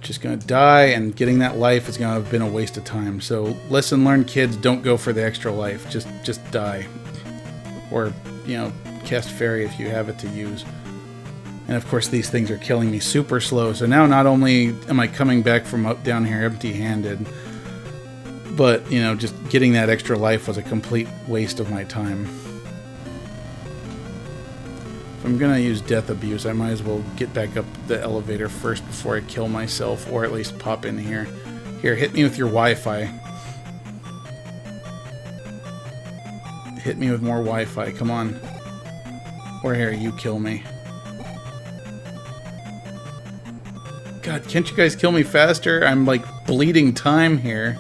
Just gonna die, and getting that life is gonna have been a waste of time. So lesson learned, kids, don't go for the extra life. Just die. Or, you know, cast Fairy if you have it to use. And of course these things are killing me super slow. So now not only am I coming back from up down here empty-handed, but, you know, just getting that extra life was a complete waste of my time. If I'm gonna use Death Abuse, I might as well get back up the elevator first before I kill myself, or at least pop in here. Here, hit me with your Wi-Fi. Hit me with more Wi-Fi, come on. Or here, you kill me. God, can't you guys kill me faster? I'm like bleeding time here.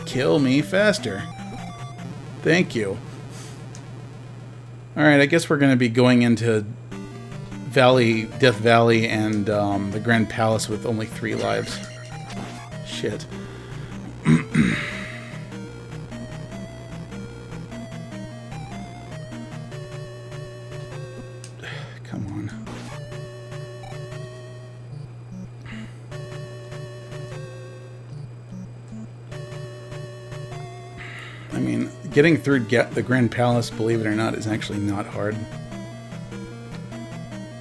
Kill me faster. Thank you. Alright, I guess we're going to be going into Death Valley and the Grand Palace with only 3 lives. Shit. Come on. I mean, getting through the Grand Palace, believe it or not, is actually not hard.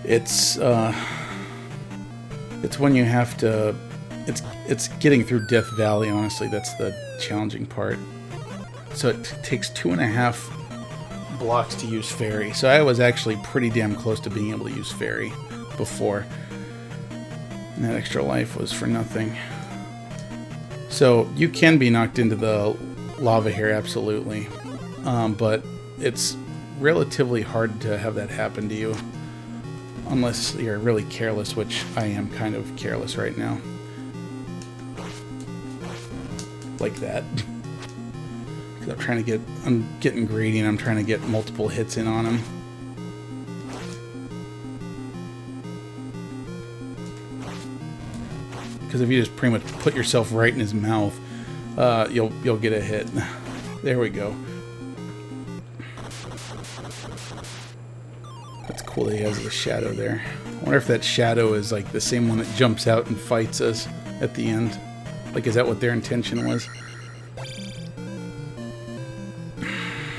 It's when you have to... It's getting through Death Valley, honestly, that's the challenging part. So it takes 2.5 blocks to use Fairy. So I was actually pretty damn close to being able to use Fairy before. And that extra life was for nothing. So you can be knocked into the lava here, absolutely. But it's relatively hard to have that happen to you. Unless you're really careless, which I am kind of careless right now. Like that. I'm getting greedy and I'm trying to get multiple hits in on him. Because if you just pretty much put yourself right in his mouth, you'll get a hit. There we go. That's cool that he has a shadow there. I wonder if that shadow is like the same one that jumps out and fights us at the end. Like, is that what their intention was?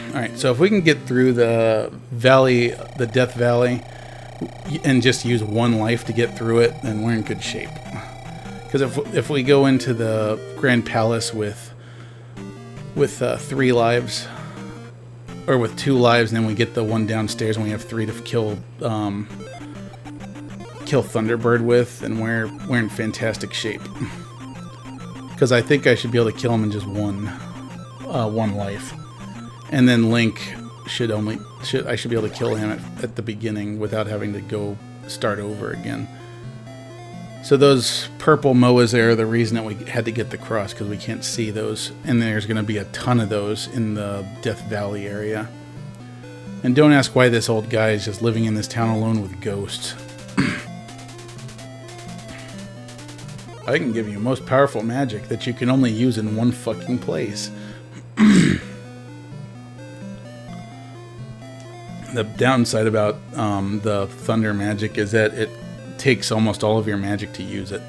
Alright, so if we can get through the valley, the Death Valley, and just use 1 life to get through it, then we're in good shape. Because if we go into the Grand Palace with 3 lives, or with 2 lives, and then we get the one downstairs and we have 3 to kill Thunderbird with, and we're in fantastic shape. Because I think I should be able to kill him in just 1. 1 life. And then Link I should be able to kill him at the beginning without having to go start over again. So those purple Moas there are the reason that we had to get the cross, because we can't see those. And there's going to be a ton of those in the Death Valley area. And don't ask why this old guy is just living in this town alone with ghosts. I can give you most powerful magic that you can only use in one fucking place. The downside about the thunder magic is that it takes almost all of your magic to use it.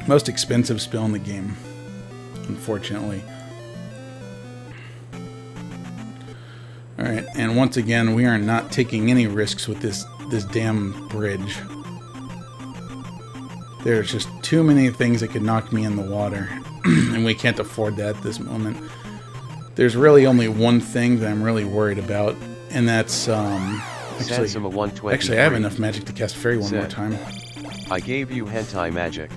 Most expensive spell in the game, unfortunately. Alright, and once again, we are not taking any risks with this damn bridge. There's just too many things that could knock me in the water, and we can't afford that at this moment. There's really only one thing that I'm really worried about, and that's, actually I have enough magic to cast Fairy one more time. I gave you hentai magic.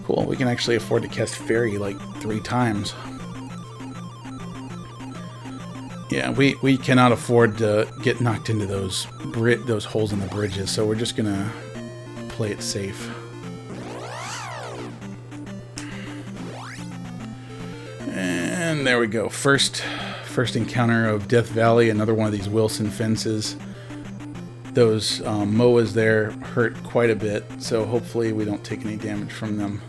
Cool, we can actually afford to cast Fairy like 3 times. Yeah, we cannot afford to get knocked into those holes in the bridges, so we're just gonna play it safe. And there we go. First encounter of Death Valley, another one of these Wilson fences. Those Moas there hurt quite a bit, so hopefully we don't take any damage from them.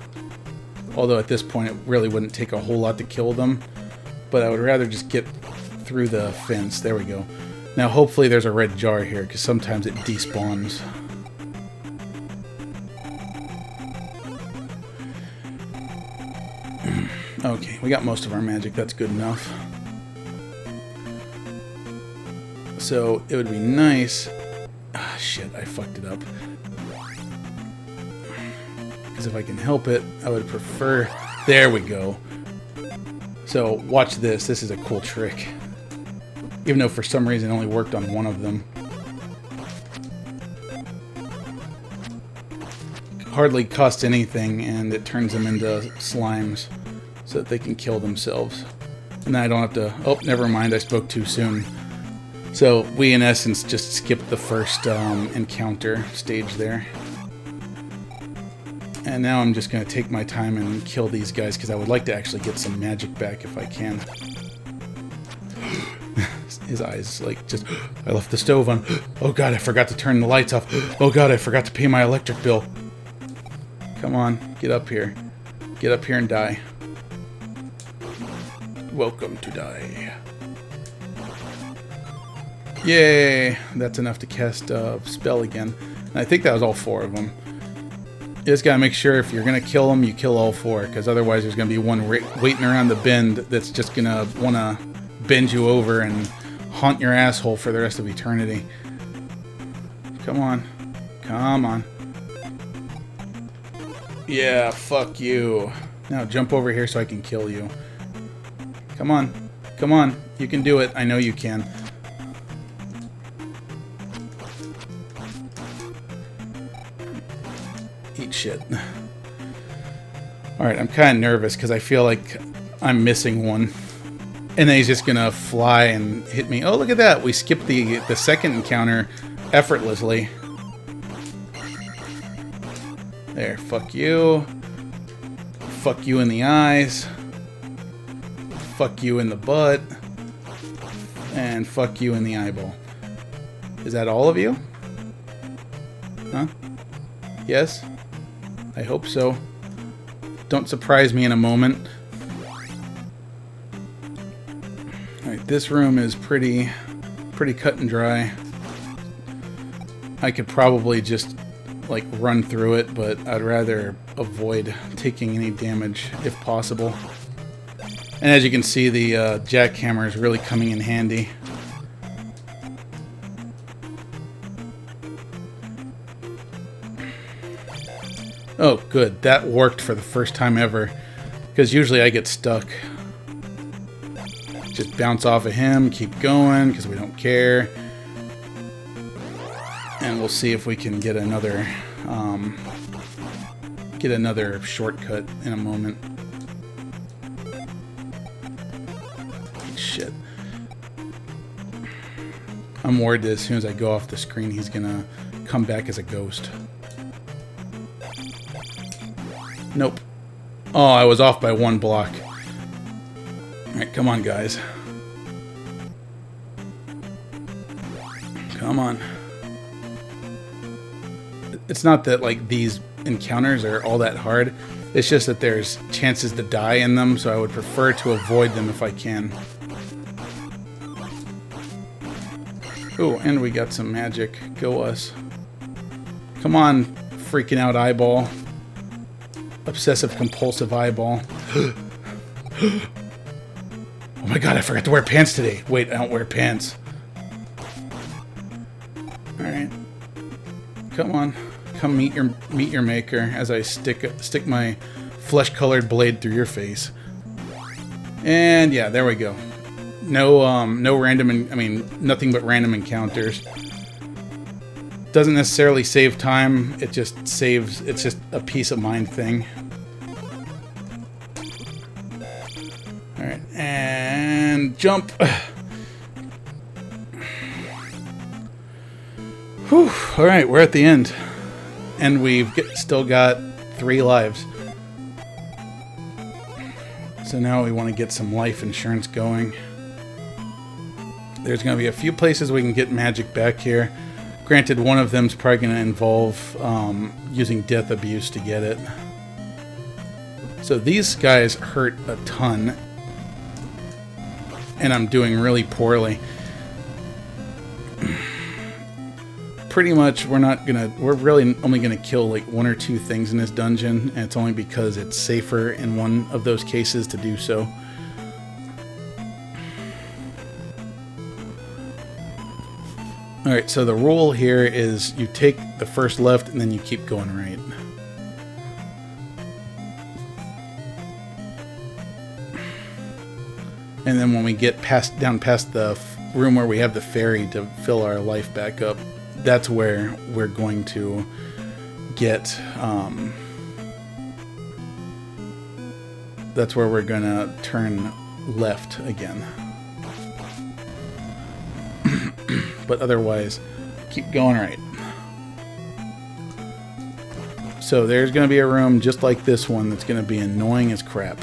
Although at this point it really wouldn't take a whole lot to kill them, but I would rather just get through the fence. There we go. Now hopefully there's a red jar here, because sometimes it despawns. Okay, we got most of our magic. That's good enough. So it would be nice... Ah, shit, I fucked it up. Because if I can help it, I would prefer... There we go. So watch this. This is a cool trick. Even though for some reason it only worked on one of them. Hardly costs anything, and it turns them into slimes so that they can kill themselves. And then I don't have to... Oh, never mind, I spoke too soon. So we, in essence, just skipped the first encounter stage there. And now I'm just going to take my time and kill these guys, because I would like to actually get some magic back if I can. His eyes, like, just... I left the stove on. Oh god, I forgot to turn the lights off. Oh god, I forgot to pay my electric bill. Come on, get up here. Get up here and die. Welcome to die. Yay! That's enough to cast a spell again. And I think that was all 4 of them. You just gotta make sure if you're gonna kill them, you kill all 4, because otherwise there's gonna be one waiting around the bend that's just gonna wanna bend you over and haunt your asshole for the rest of eternity. Come on. Come on. Yeah, fuck you. Now jump over here so I can kill you. Come on. Come on. You can do it. I know you can. Eat shit. Alright, I'm kind of nervous because I feel like I'm missing one. And then he's just going to fly and hit me. Oh, look at that. We skipped the second encounter effortlessly. There. Fuck you. Fuck you in the eyes. Fuck you in the butt. And fuck you in the eyeball. Is that all of you? Huh? Yes? I hope so. Don't surprise me in a moment. Alright, this room is pretty cut and dry. I could probably just like run through it, but I'd rather avoid taking any damage if possible. And as you can see, the jackhammer is really coming in handy. Oh, good. That worked for the first time ever. Because usually I get stuck. Just bounce off of him, keep going, because we don't care. And we'll see if we can get another get another shortcut in a moment. Shit. I'm worried that as soon as I go off the screen, he's gonna come back as a ghost. Nope. Oh, I was off by 1 block. Alright, come on, guys. Come on. It's not that, like, these encounters are all that hard. It's just that there's chances to die in them, so I would prefer to avoid them if I can. Oh, and we got some magic. Go us. Come on, freaking out eyeball. Obsessive compulsive eyeball. Oh my god, I forgot to wear pants today. Wait, I don't wear pants. Alright. Come on. Come meet your maker as I stick my flesh-colored blade through your face. And yeah, there we go. No random, nothing but random encounters. Doesn't necessarily save time, it just saves, it's just a peace of mind thing. Alright, and jump. Whew, alright, we're at the end. And we've still got 3 lives. So now we want to get some life insurance going. There's going to be a few places we can get magic back here. Granted, one of them's probably going to involve using death abuse to get it. So these guys hurt a ton. And I'm doing really poorly. Pretty much, we're really only gonna kill like 1 or 2 things in this dungeon, and it's only because it's safer in one of those cases to do so. Alright, so the rule here is you take the first left and then you keep going right. And then when we get down past the room where we have the fairy to fill our life back up, that's where we're going to get, that's where we're going to turn left again. But otherwise, keep going right. So there's going to be a room just like this one that's going to be annoying as crap.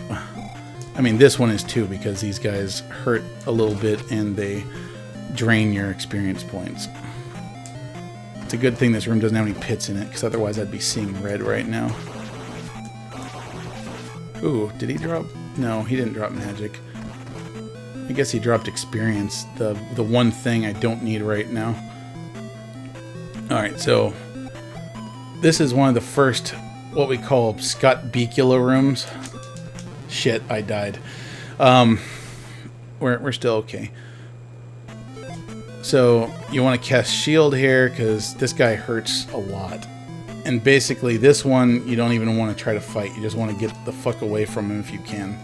I mean, this one is too, because these guys hurt a little bit and they drain your experience points. It's a good thing this room doesn't have any pits in it, because otherwise I'd be seeing red right now. Ooh, did he drop? No, he didn't drop magic. I guess he dropped experience, the one thing I don't need right now. Alright, so this is one of the first, what we call Scott Bakula rooms. Shit, I died. We're still okay. So you want to cast shield here because this guy hurts a lot. And basically this one you don't even want to try to fight. You just want to get the fuck away from him if you can.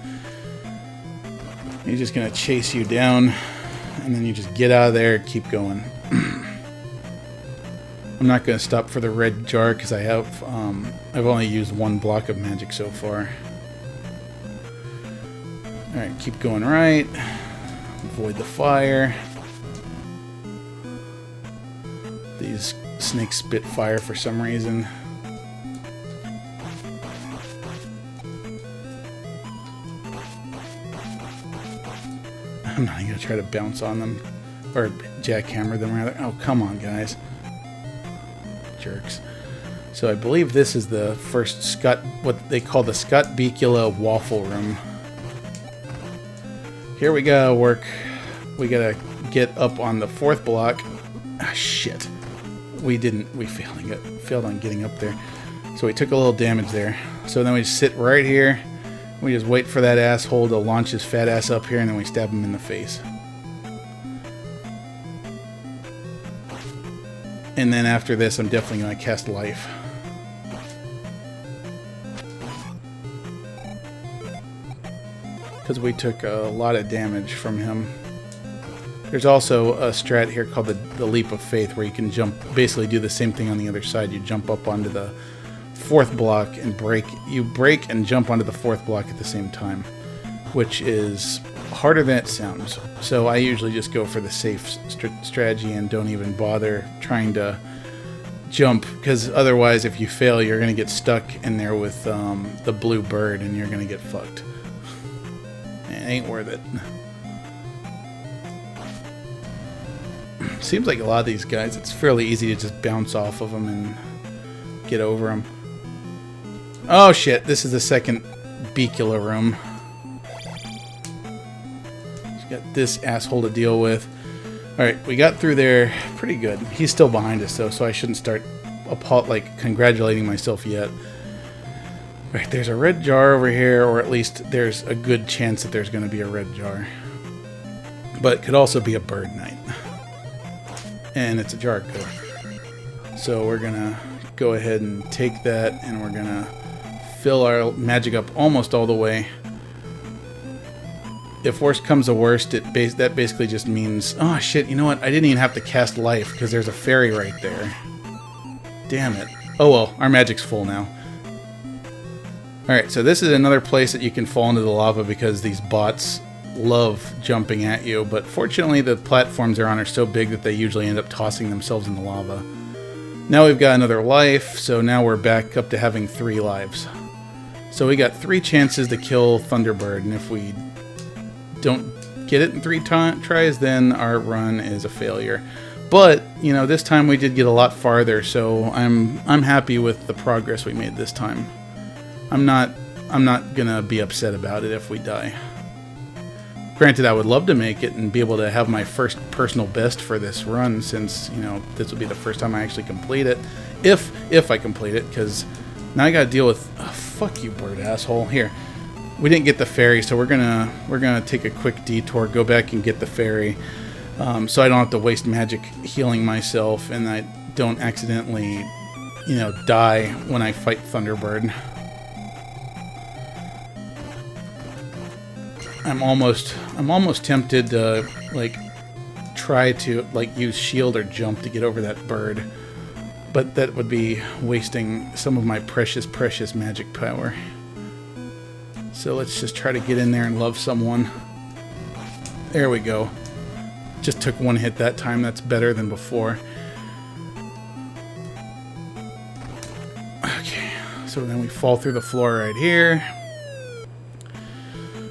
He's just going to chase you down and then you just get out of there and keep going. I'm not going to stop for the red jar because I have I've only used 1 block of magic so far. Alright, keep going right. Avoid the fire. These snakes spit fire for some reason. I'm not even going to try to bounce on them. Or jackhammer them, rather. Oh, come on, guys. Jerks. So I believe this is the first Scott, what they call the Scott Bakula waffle room. Here we go, work. We gotta get up on the 4th block. Ah, shit. We failed on getting up there. So we took a little damage there. So then we just sit right here. We just wait for that asshole to launch his fat ass up here, and then we stab him in the face. And then after this, I'm definitely going to cast life. Because we took a lot of damage from him. There's also a strat here called the leap of faith, where you can jump, basically do the same thing on the other side. You jump up onto the fourth block and break. You break and jump onto the fourth block at the same time, which is harder than it sounds. So I usually just go for the safe strategy and don't even bother trying to jump, because otherwise if you fail you're going to get stuck in there with the blue bird and you're going to get fucked. It ain't worth it. Seems like a lot of these guys, it's fairly easy to just bounce off of them and get over them. Oh shit, this is the second Beacula room. Got this asshole to deal with. Alright, we got through there pretty good. He's still behind us though, so I shouldn't start congratulating myself yet. Right, there's a red jar over here, or at least there's a good chance that there's going to be a red jar. But it could also be a bird knight. And it's a jar code. So we're going to go ahead and take that, and we're going to fill our magic up almost all the way. If worst comes to worst, that basically just means... Oh, shit, you know what? I didn't even have to cast life, because there's a fairy right there. Damn it. Oh, well, our magic's full now. Alright, so this is another place that you can fall into the lava because these bots love jumping at you, but fortunately the platforms they're on are so big that they usually end up tossing themselves in the lava. Now we've got another life, so now we're back up to having 3 lives. So we got 3 chances to kill Thunderbird, and if we don't get it in 3 tries, then our run is a failure. But, you know, this time we did get a lot farther, so I'm happy with the progress we made this time. I'm not gonna be upset about it if we die. Granted, I would love to make it and be able to have my first personal best for this run, since, you know, this will be the first time I actually complete it. If I complete it, because now I gotta deal with... Oh, fuck you, bird asshole. Here. We didn't get the fairy, so we're gonna take a quick detour, go back and get the fairy, so I don't have to waste magic healing myself, and I don't accidentally, you know, die when I fight Thunderbird. I'm almost tempted to try to use shield or jump to get over that bird, but that would be wasting some of my precious magic power. So let's just try to get in there and love someone. There we go. Just took 1 hit that time. That's better than before. Okay, so then we fall through the floor right here.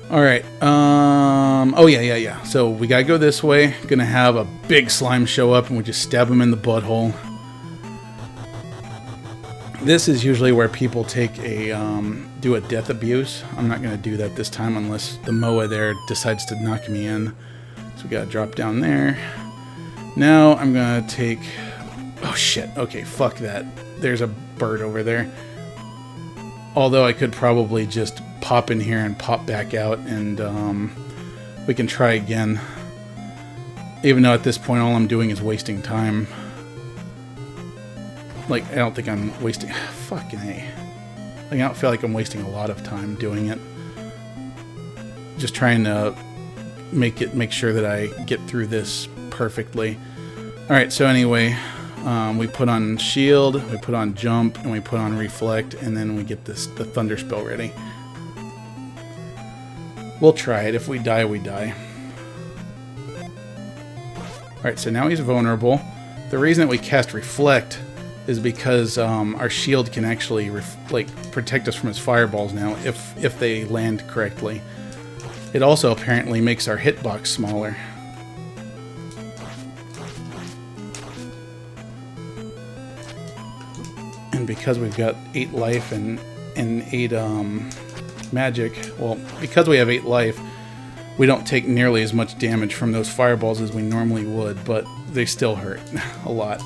Alright, oh yeah. So we gotta go this way. Gonna have a big slime show up and we just stab him in the butthole. This is usually where people take do a death abuse. I'm not gonna do that this time unless the Moa there decides to knock me in. So we gotta drop down there. Now I'm gonna take... Oh shit, okay, fuck that. There's a bird over there. Although I could probably just pop in here and pop back out, and we can try again. Even though at this point all I'm doing is wasting time. I don't think I'm wasting... Fucking A. I don't feel like I'm wasting a lot of time doing it. Just trying to make sure that I get through this perfectly. Alright, so anyway... we put on shield, we put on jump, and we put on reflect, and then we get the thunder spell ready. We'll try it. If we die, we die. Alright, so now he's vulnerable. The reason that we cast reflect is because our shield can actually protect us from his fireballs now if they land correctly. It also apparently makes our hitbox smaller. And because we've got 8 life and 8 magic, well, because we have 8 life, we don't take nearly as much damage from those fireballs as we normally would, but they still hurt a lot.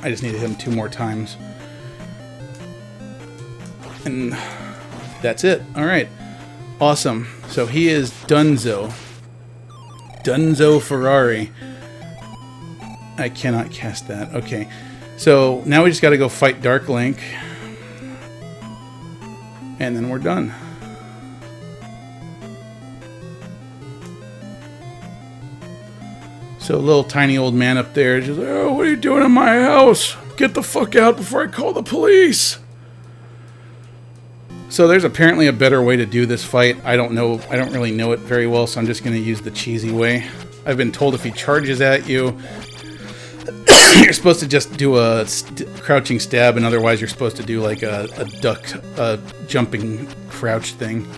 I just need to hit him 2 more times. And that's it. Alright. Awesome. So he is Dunzo. Dunzo Ferrari. I cannot cast that. Okay. So now we just got to go fight Dark Link, and then we're done. So a little tiny old man up there is just like, oh, what are you doing in my house? Get the fuck out before I call the police. So there's apparently a better way to do this fight. I don't know. I don't really know it very well, so I'm just going to use the cheesy way. I've been told if he charges at you, you're supposed to just do a crouching stab, and otherwise you're supposed to do like a duck, jumping crouch thing.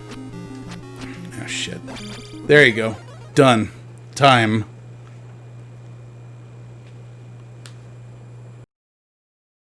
Oh, shit. There you go. Done. Time.